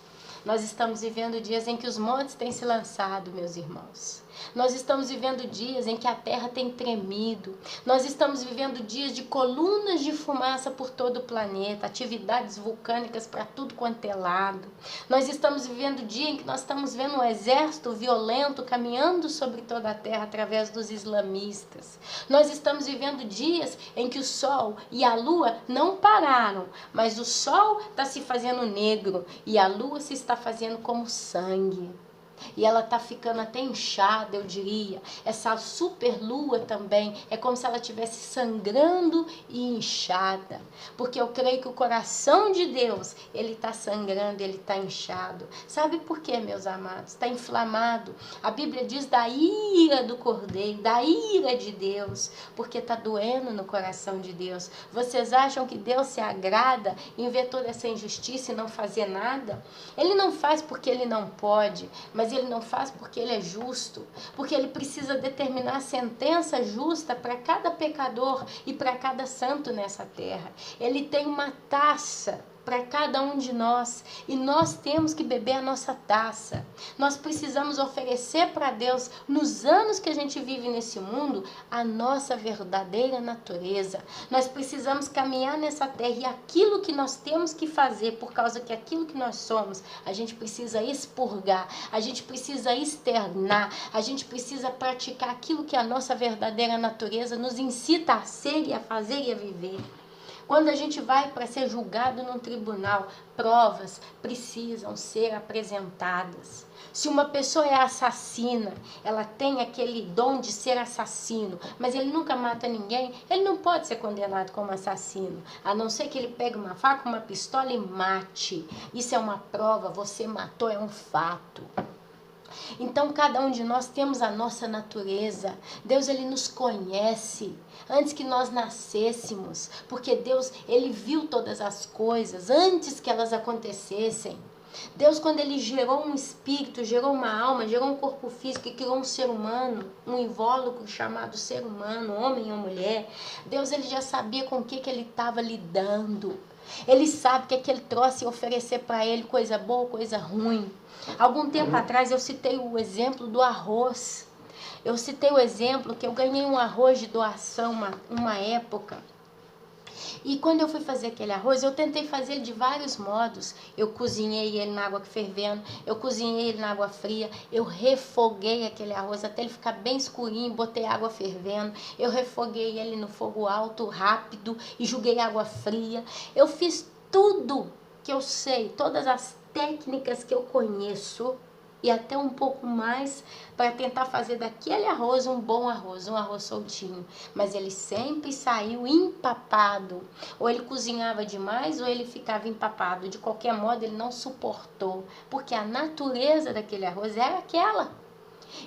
[SPEAKER 1] Nós estamos vivendo dias em que os montes têm se lançado, meus irmãos. Nós estamos vivendo dias em que a terra tem tremido. Nós estamos vivendo dias de colunas de fumaça por todo o planeta, atividades vulcânicas para tudo quanto é lado. Nós estamos vivendo dia em que nós estamos vendo um exército violento caminhando sobre toda a terra através dos islamistas. Nós estamos vivendo dias em que o sol e a lua não pararam, mas o sol está se fazendo negro e a lua se está fazendo como sangue. E ela está ficando até inchada, eu diria. Essa super lua também é como se ela estivesse sangrando e inchada. Porque eu creio que o coração de Deus, ele está sangrando, ele está inchado. Sabe por quê, meus amados? Está inflamado. A Bíblia diz da ira do Cordeiro, da ira de Deus. Porque está doendo no coração de Deus. Vocês acham que Deus se agrada em ver toda essa injustiça e não fazer nada? Ele não faz porque ele não pode, mas ele não faz porque ele é justo, porque ele precisa determinar a sentença justa para cada pecador e para cada santo nessa terra. Ele tem uma taça para cada um de nós e nós temos que beber a nossa taça. Nós precisamos oferecer para Deus, nos anos que a gente vive nesse mundo, a nossa verdadeira natureza. Nós precisamos caminhar nessa terra e aquilo que nós temos que fazer, por causa que aquilo que nós somos, a gente precisa expurgar, a gente precisa externar, a gente precisa praticar aquilo que a nossa verdadeira natureza nos incita a ser e a fazer e a viver. Quando a gente vai para ser julgado num tribunal, provas precisam ser apresentadas. Se uma pessoa é assassina, ela tem aquele dom de ser assassino, mas ele nunca mata ninguém, ele não pode ser condenado como assassino, a não ser que ele pegue uma faca, uma pistola e mate. Isso é uma prova, você matou, é um fato. Então cada um de nós temos a nossa natureza. Deus ele nos conhece antes que nós nascêssemos, porque Deus ele viu todas as coisas antes que elas acontecessem. Deus, quando ele gerou um espírito, gerou uma alma, gerou um corpo físico e criou um ser humano, um invólucro chamado ser humano, homem ou mulher, Deus ele já sabia com o que ele estava lidando. Ele sabe que aquele troço ia oferecer para ele coisa boa, coisa ruim. Algum tempo atrás eu citei o exemplo do arroz. Eu citei o exemplo que eu ganhei um arroz de doação uma época. E quando eu fui fazer aquele arroz, eu tentei fazer ele de vários modos. Eu cozinhei ele na água fervendo, eu cozinhei ele na água fria, eu refoguei aquele arroz até ele ficar bem escurinho, botei água fervendo, eu refoguei ele no fogo alto, rápido, e joguei água fria. Eu fiz tudo que eu sei, todas as técnicas que eu conheço, e até um pouco mais para tentar fazer daquele arroz um bom arroz, um arroz soltinho. Mas ele sempre saiu empapado. Ou ele cozinhava demais ou ele ficava empapado. De qualquer modo ele não suportou, porque a natureza daquele arroz era aquela.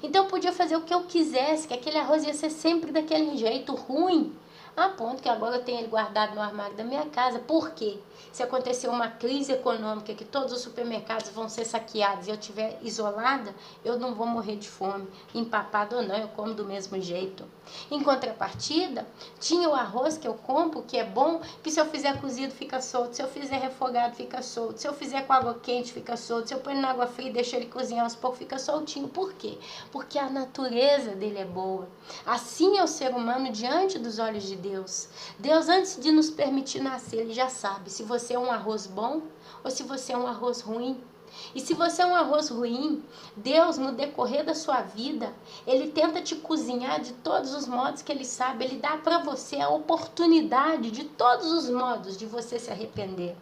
[SPEAKER 1] Então eu podia fazer o que eu quisesse, que aquele arroz ia ser sempre daquele jeito ruim. A ponto que agora eu tenho ele guardado no armário da minha casa. Por quê? Se acontecer uma crise econômica, que todos os supermercados vão ser saqueados e eu estiver isolada, eu não vou morrer de fome. Empapado ou não, eu como do mesmo jeito. Em contrapartida, tinha o arroz que eu compro, que é bom, que se eu fizer cozido fica solto, se eu fizer refogado fica solto, se eu fizer com água quente fica solto, se eu pôr na água fria e deixar ele cozinhar aos poucos fica soltinho. Por quê? Porque a natureza dele é boa. Assim é o ser humano diante dos olhos de Deus. Deus, antes de nos permitir nascer, ele já sabe se você é um arroz bom ou se você é um arroz ruim. E se você é um arroz ruim, Deus, no decorrer da sua vida, ele tenta te cozinhar de todos os modos que ele sabe. Ele dá para você a oportunidade de todos os modos de você se arrepender.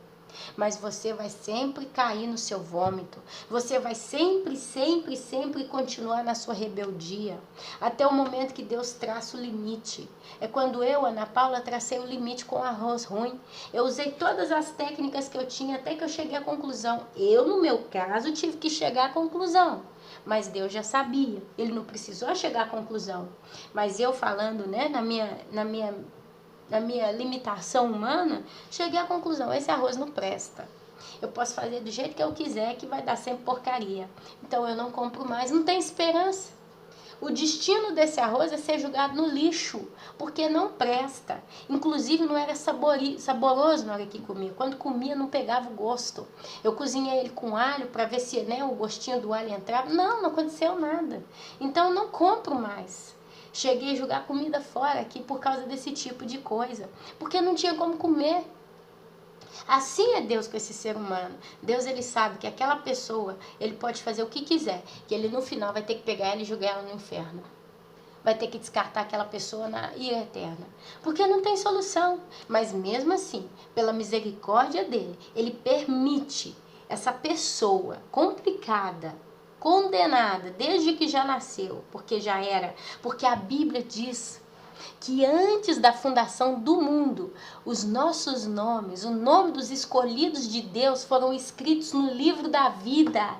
[SPEAKER 1] Mas você vai sempre cair no seu vômito. Você vai sempre, sempre, sempre continuar na sua rebeldia. Até o momento que Deus traça o limite. É quando eu, Ana Paula, tracei o limite com arroz ruim. Eu usei todas as técnicas que eu tinha até que eu cheguei à conclusão. Eu, no meu caso, tive que chegar à conclusão. Mas Deus já sabia. Ele não precisou chegar à conclusão. Mas eu falando, né, na minha limitação humana, cheguei à conclusão, esse arroz não presta. Eu posso fazer do jeito que eu quiser, que vai dar sempre porcaria. Então eu não compro mais, não tem esperança. O destino desse arroz é ser jogado no lixo, porque não presta. Inclusive não era saboroso na hora que comia. Quando comia não pegava o gosto. Eu cozinhei ele com alho para ver se, né, o gostinho do alho entrava. Não aconteceu nada. Então eu não compro mais. Cheguei a jogar comida fora aqui por causa desse tipo de coisa. Porque não tinha como comer. Assim é Deus com esse ser humano. Deus, ele sabe que aquela pessoa, ele pode fazer o que quiser. Que ele no final vai ter que pegar ela e jogar ela no inferno. Vai ter que descartar aquela pessoa na ira eterna. Porque não tem solução. Mas mesmo assim, pela misericórdia dele, ele permite essa pessoa complicada, condenada desde que já nasceu, porque já era, porque a Bíblia diz que antes da fundação do mundo, os nossos nomes, o nome dos escolhidos de Deus foram escritos no livro da vida.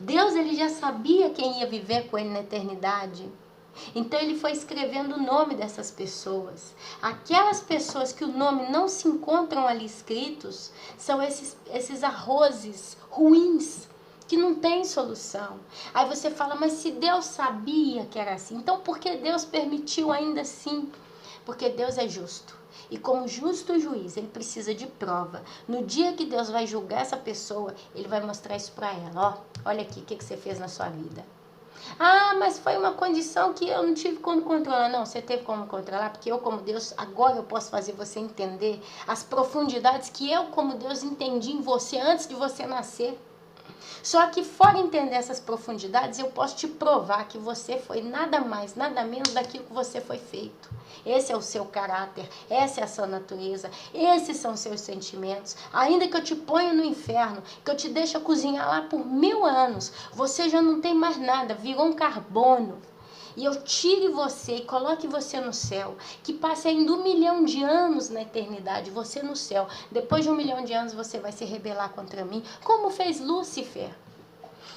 [SPEAKER 1] Deus, ele já sabia quem ia viver com ele na eternidade. Então ele foi escrevendo o nome dessas pessoas. Aquelas pessoas que o nome não se encontram ali escritos, são esses arrozes ruins, que não tem solução. Aí você fala, mas se Deus sabia que era assim, então por que Deus permitiu ainda assim? Porque Deus é justo. E como justo juiz, ele precisa de prova. No dia que Deus vai julgar essa pessoa, ele vai mostrar isso para ela. Ó, olha aqui, o que você fez na sua vida. Ah, mas foi uma condição que eu não tive como controlar. Não, você teve como controlar, porque eu, como Deus, agora eu posso fazer você entender as profundidades que eu, como Deus, entendi em você antes de você nascer. Só que fora entender essas profundidades, eu posso te provar que você foi nada mais, nada menos daquilo que você foi feito. Esse é o seu caráter, essa é a sua natureza, esses são os seus sentimentos. Ainda que eu te ponha no inferno, que eu te deixe cozinhar lá por 1000 anos, você já não tem mais nada, virou um carbono. E eu tire você e coloque você no céu, que passe ainda 1 milhão de anos na eternidade, você no céu. Depois de 1 milhão de anos você vai se rebelar contra mim, como fez Lúcifer.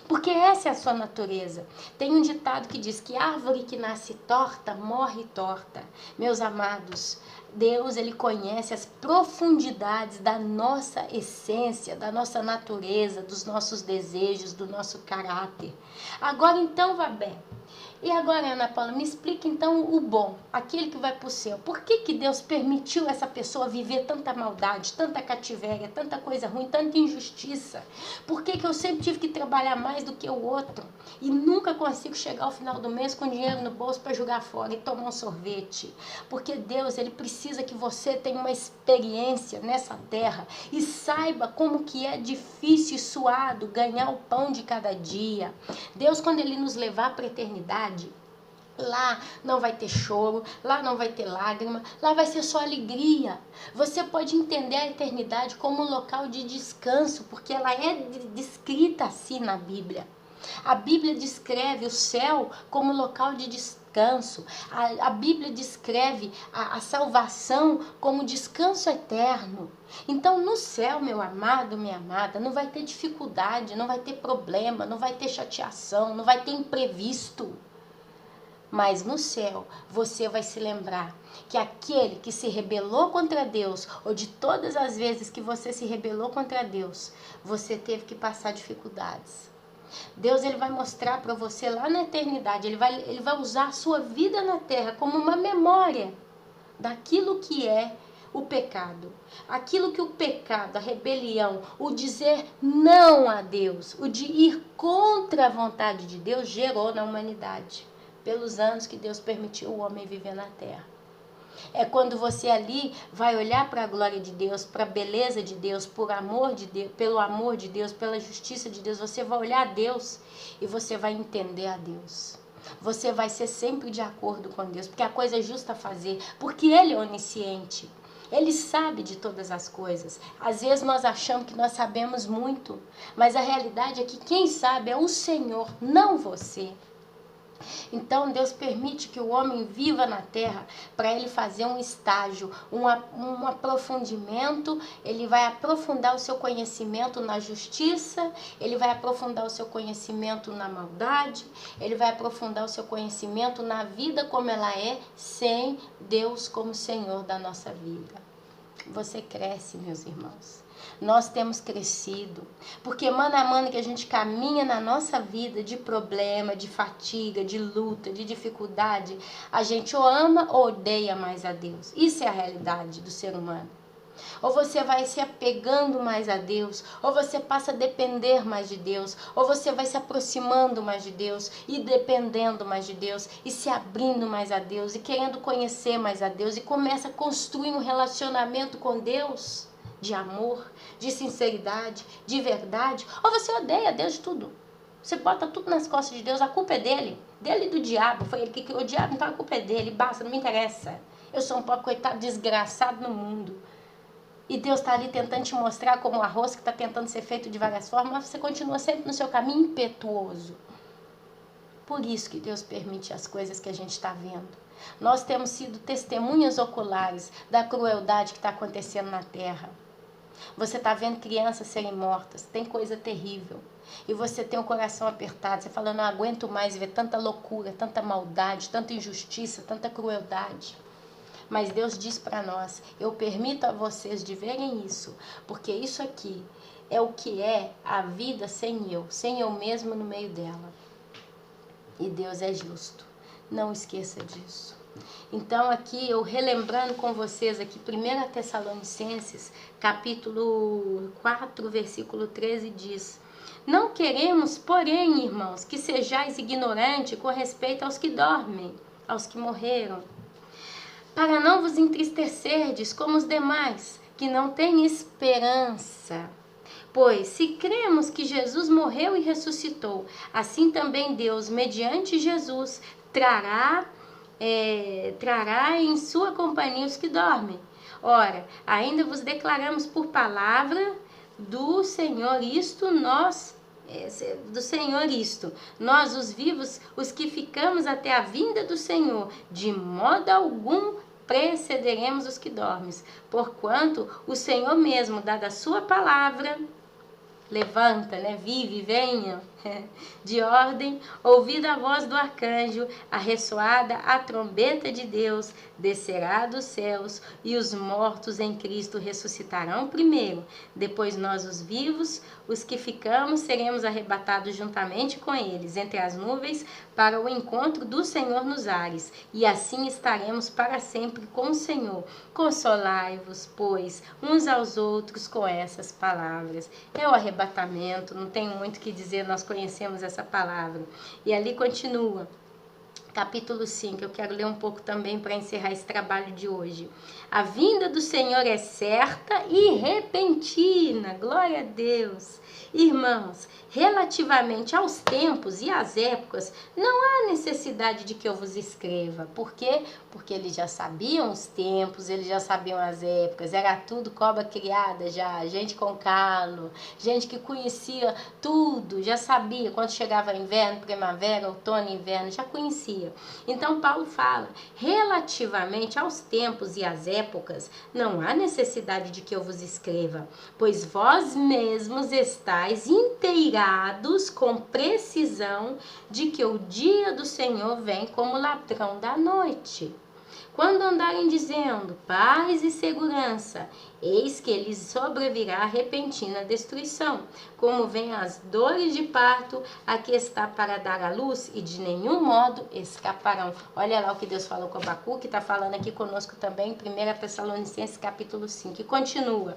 [SPEAKER 1] Porque essa é a sua natureza. Tem um ditado que diz que árvore que nasce torta, morre torta. Meus amados, Deus, ele conhece as profundidades da nossa essência, da nossa natureza, dos nossos desejos, do nosso caráter. Agora então, Vabé, e agora, Ana Paula, me explica então o bom, aquele que vai para o céu. Por que Deus permitiu essa pessoa viver tanta maldade, tanta cativéria, tanta coisa ruim, tanta injustiça? Por que eu sempre tive que trabalhar mais do que o outro e nunca consigo chegar ao final do mês com dinheiro no bolso para jogar fora e tomar um sorvete? Porque Deus, ele precisa que você tenha uma experiência nessa terra e saiba como que é difícil e suado ganhar o pão de cada dia. Deus, quando ele nos levar para a eternidade, lá não vai ter choro, lá não vai ter lágrima, lá vai ser só alegria. Você pode entender a eternidade como um local de descanso, porque ela é descrita assim na Bíblia. A Bíblia descreve o céu como local de descanso. A Bíblia descreve a salvação como descanso eterno. Então no céu, meu amado, minha amada, não vai ter dificuldade, não vai ter problema, não vai ter chateação, não vai ter imprevisto. Mas no céu, você vai se lembrar que aquele que se rebelou contra Deus, ou de todas as vezes que você se rebelou contra Deus, você teve que passar dificuldades. Deus, ele vai mostrar para você lá na eternidade, ele vai usar a sua vida na terra como uma memória daquilo que é o pecado. Aquilo que o pecado, a rebelião, o dizer não a Deus, o de ir contra a vontade de Deus gerou na humanidade. Pelos anos que Deus permitiu o homem viver na terra. É quando você ali vai olhar para a glória de Deus, para a beleza de Deus, por amor de Deus, pelo amor de Deus, pela justiça de Deus, você vai olhar a Deus e você vai entender a Deus. Você vai ser sempre de acordo com Deus, porque a coisa é justa a fazer, porque Ele é onisciente. Ele sabe de todas as coisas. Às vezes nós achamos que nós sabemos muito, mas a realidade é que quem sabe é o Senhor, não você. Então Deus permite que o homem viva na terra para ele fazer um estágio, um aprofundamento. Ele vai aprofundar o seu conhecimento na justiça, ele vai aprofundar o seu conhecimento na maldade, ele vai aprofundar o seu conhecimento na vida como ela é, sem Deus como Senhor da nossa vida. Você cresce, meus irmãos. Nós temos crescido, porque mano a mano que a gente caminha na nossa vida de problema, de fatiga, de luta, de dificuldade, a gente ou ama ou odeia mais a Deus. Isso é a realidade do ser humano. Ou você vai se apegando mais a Deus, ou você passa a depender mais de Deus, ou você vai se aproximando mais de Deus, e dependendo mais de Deus, e se abrindo mais a Deus, e querendo conhecer mais a Deus, e começa a construir um relacionamento com Deus de amor, de sinceridade, de verdade. Ou você odeia Deus de tudo. Você bota tudo nas costas de Deus, a culpa é dele e do diabo. Foi ele que criou o diabo, então a culpa é dele, basta, não me interessa. Eu sou um pobre coitado desgraçado no mundo. E Deus está ali tentando te mostrar como o arroz que está tentando ser feito de várias formas, mas você continua sempre no seu caminho impetuoso. Por isso que Deus permite as coisas que a gente está vendo. Nós temos sido testemunhas oculares da crueldade que está acontecendo na terra. Você está vendo crianças serem mortas, tem coisa terrível. E você tem o coração apertado, você fala, não aguento mais ver tanta loucura, tanta maldade, tanta injustiça, tanta crueldade. Mas Deus diz para nós, eu permito a vocês de verem isso, porque isso aqui é o que é a vida sem eu mesmo no meio dela. E Deus é justo, não esqueça disso. Então aqui eu relembrando com vocês aqui 1 Tessalonicenses capítulo 4 versículo 13 diz: não queremos, porém, irmãos, que sejais ignorantes com respeito aos que dormem, aos que morreram, para não vos entristecerdes como os demais, que não têm esperança. Pois, se cremos que Jesus morreu e ressuscitou, assim também Deus, mediante Jesus, trará em sua companhia os que dormem. Ora, ainda vos declaramos por palavra do Senhor isto, nós os vivos, os que ficamos até a vinda do Senhor, de modo algum precederemos os que dormem, porquanto o Senhor mesmo, dada a sua palavra, levanta, vive, venha, de ordem, ouvida a voz do arcanjo, a ressoada, a trombeta de Deus, descerá dos céus, e os mortos em Cristo ressuscitarão primeiro. Depois nós, os vivos, os que ficamos, seremos arrebatados juntamente com eles, entre as nuvens, para o encontro do Senhor nos ares, e assim estaremos para sempre com o Senhor. Consolai-vos, pois, uns aos outros com essas palavras. É o arrebatamento, não tenho muito o que dizer, nós conhecemos essa palavra. E ali continua, capítulo 5, eu quero ler um pouco também para encerrar esse trabalho de hoje. A vinda do Senhor é certa e repentina, glória a Deus. Irmãos, relativamente aos tempos e às épocas, não há necessidade de que eu vos escreva. Por quê? Porque eles já sabiam os tempos, eles já sabiam as épocas, era tudo cobra criada já, gente com calo, gente que conhecia tudo, já sabia quando chegava inverno, primavera, outono, inverno, já conhecia. Então Paulo fala, relativamente aos tempos e às épocas, não há necessidade de que eu vos escreva, pois vós mesmos estáis inteirados com precisão de que o dia do Senhor vem como ladrão da noite. Quando andarem dizendo paz e segurança, eis que lhes sobrevirá repentina destruição, como vem as dores de parto, a que está para dar à luz, e de nenhum modo escaparão. Olha lá o que Deus falou com Abacuque, que está falando aqui conosco também, 1 Tessalonicenses capítulo 5, e continua.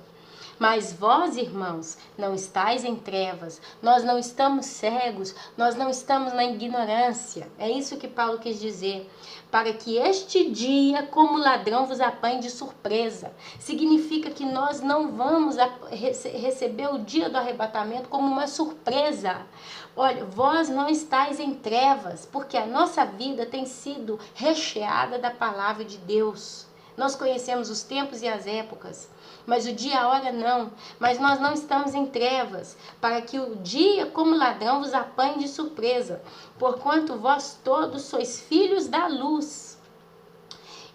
[SPEAKER 1] Mas vós, irmãos, não estáis em trevas, nós não estamos cegos, nós não estamos na ignorância. É isso que Paulo quis dizer. Para que este dia, como ladrão, vos apanhe de surpresa. Significa que nós não vamos receber o dia do arrebatamento como uma surpresa. Olha, vós não estáis em trevas, porque a nossa vida tem sido recheada da palavra de Deus. Nós conhecemos os tempos e as épocas, mas o dia e a hora não. Mas nós não estamos em trevas, para que o dia como ladrão vos apanhe de surpresa. Porquanto vós todos sois filhos da luz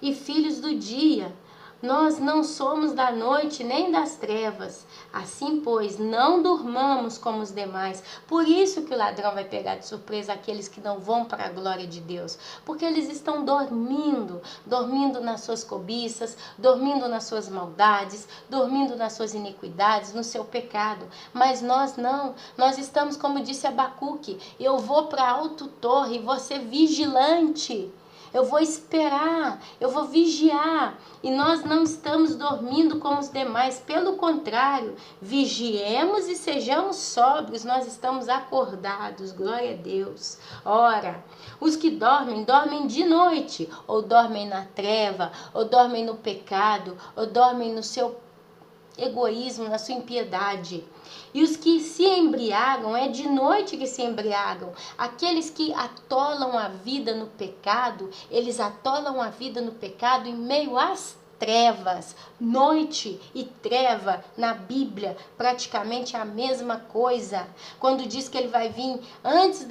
[SPEAKER 1] e filhos do dia. Nós não somos da noite nem das trevas. Assim, pois, não durmamos como os demais. Por isso que o ladrão vai pegar de surpresa aqueles que não vão para a glória de Deus. Porque eles estão dormindo, dormindo nas suas cobiças, dormindo nas suas maldades, dormindo nas suas iniquidades, no seu pecado. Mas nós não. Nós estamos, como disse Abacuque, eu vou para a alta torre, vou ser vigilante. Eu vou esperar, eu vou vigiar. E nós não estamos dormindo como os demais. Pelo contrário, vigiemos e sejamos sóbrios. Nós estamos acordados, glória a Deus. Ora, os que dormem, dormem de noite. Ou dormem na treva, ou dormem no pecado, ou dormem no seu egoísmo, na sua impiedade. E os que se embriagam, é de noite que se embriagam. Aqueles que atolam a vida no pecado, eles atolam a vida no pecado em meio às trevas. Noite e treva na Bíblia praticamente é a mesma coisa. Quando diz que ele vai vir antes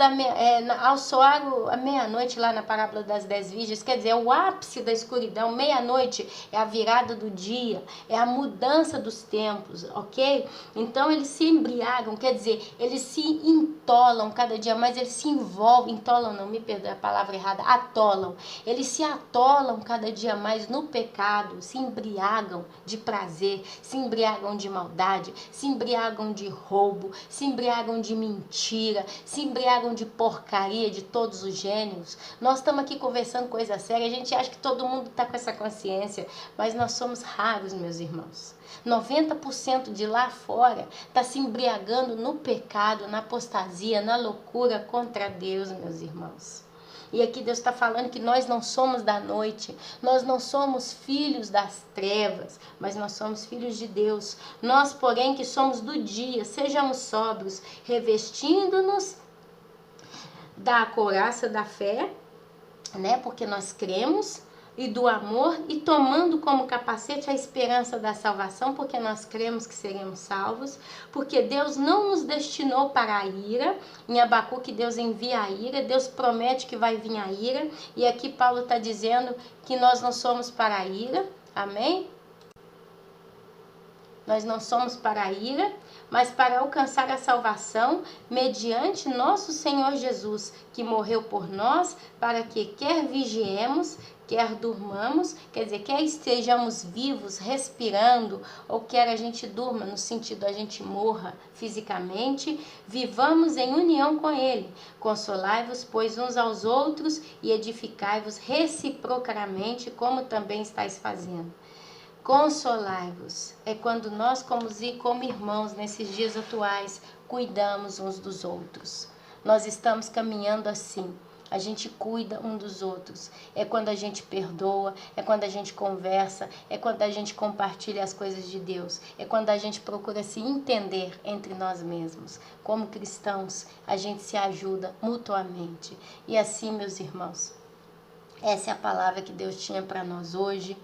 [SPEAKER 1] ao soar a meia-noite, lá na parábola das 10 virgens, quer dizer, é o ápice da escuridão. Meia-noite é a virada do dia, é a mudança dos tempos, ok? Então eles se embriagam, quer dizer, eles se entolam cada dia mais, eles se envolvem, entolam não, me perdoe a palavra errada, atolam. Eles se atolam cada dia mais no pecado, se embriagam de prazer, se embriagam de maldade, se embriagam de roubo, se embriagam de mentira, se embriagam de porcaria de todos os gêneros. Nós estamos aqui conversando coisa séria, a gente acha que todo mundo está com essa consciência, mas nós somos raros, meus irmãos. 90% de lá fora está se embriagando no pecado, na apostasia, na loucura contra Deus, meus irmãos. E aqui Deus está falando que nós não somos da noite, nós não somos filhos das trevas, mas nós somos filhos de Deus. Nós, porém, que somos do dia, sejamos sóbrios, revestindo-nos da couraça da fé, né? Porque nós cremos, e do amor, e tomando como capacete a esperança da salvação, porque nós cremos que seremos salvos, porque Deus não nos destinou para a ira. Em Abacuque Deus envia a ira, Deus promete que vai vir a ira, e aqui Paulo está dizendo que nós não somos para a ira, amém? Nós não somos para a ira, mas para alcançar a salvação mediante nosso Senhor Jesus, que morreu por nós, para que quer vigiemos, quer durmamos, quer dizer, quer estejamos vivos, respirando, ou quer a gente durma, no sentido a gente morra fisicamente, vivamos em união com Ele. Consolai-vos, pois, uns aos outros e edificai-vos reciprocamente, como também estáis fazendo. Consolai-vos é quando nós, como irmãos, nesses dias atuais, cuidamos uns dos outros. Nós estamos caminhando assim. A gente cuida um dos outros. É quando a gente perdoa, é quando a gente conversa, é quando a gente compartilha as coisas de Deus. É quando a gente procura se entender entre nós mesmos. Como cristãos, a gente se ajuda mutuamente. E assim, meus irmãos, essa é a palavra que Deus tinha para nós hoje.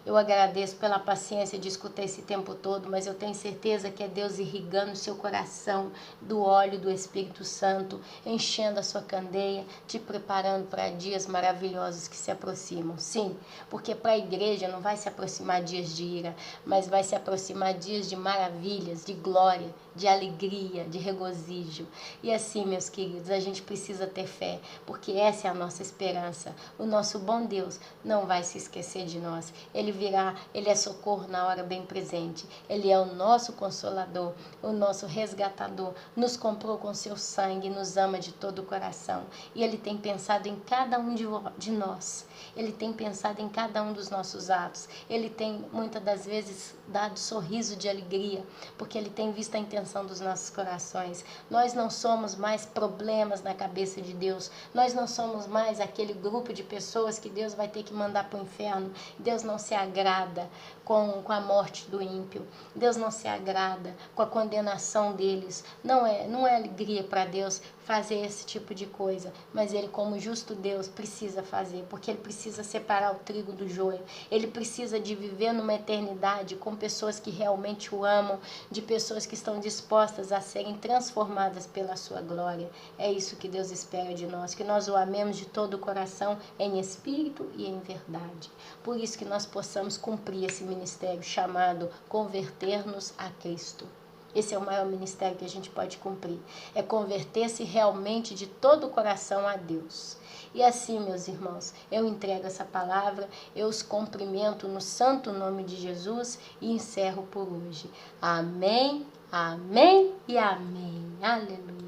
[SPEAKER 1] Eu agradeço pela paciência de escutar esse tempo todo, mas eu tenho certeza que é Deus irrigando o seu coração do óleo do Espírito Santo, enchendo a sua candeia, te preparando para dias maravilhosos que se aproximam. Sim, porque para a igreja não vai se aproximar dias de ira, mas vai se aproximar dias de maravilhas, de glória, de alegria, de regozijo. E assim, meus queridos, a gente precisa ter fé, porque essa é a nossa esperança. O nosso bom Deus não vai se esquecer de nós. Ele virá, Ele é socorro na hora bem presente. Ele é o nosso consolador, o nosso resgatador. Nos comprou com seu sangue, nos ama de todo o coração. E Ele tem pensado em cada um de nós. Ele tem pensado em cada um dos nossos atos. Ele tem, muitas das vezes, dado sorriso de alegria, porque Ele tem visto a intenção intenção dos nossos corações. Nós não somos mais problemas na cabeça de Deus. Nós não somos mais aquele grupo de pessoas que Deus vai ter que mandar para o inferno. Deus não se agrada com a morte do ímpio. Deus não se agrada com a condenação deles. Não é alegria para Deus fazer esse tipo de coisa, mas Ele, como justo Deus, precisa fazer, porque Ele precisa separar o trigo do joio. Ele precisa de viver numa eternidade com pessoas que realmente o amam, de pessoas que estão dispostas a serem transformadas pela sua glória. É isso que Deus espera de nós, que nós o amemos de todo o coração, em espírito e em verdade. Por isso que nós possamos cumprir esse ministério chamado converter-nos a Cristo. Esse é o maior ministério que a gente pode cumprir. É converter-se realmente de todo o coração a Deus. E assim, meus irmãos, eu entrego essa palavra, eu os cumprimento no santo nome de Jesus e encerro por hoje. Amém, amém e amém. Aleluia.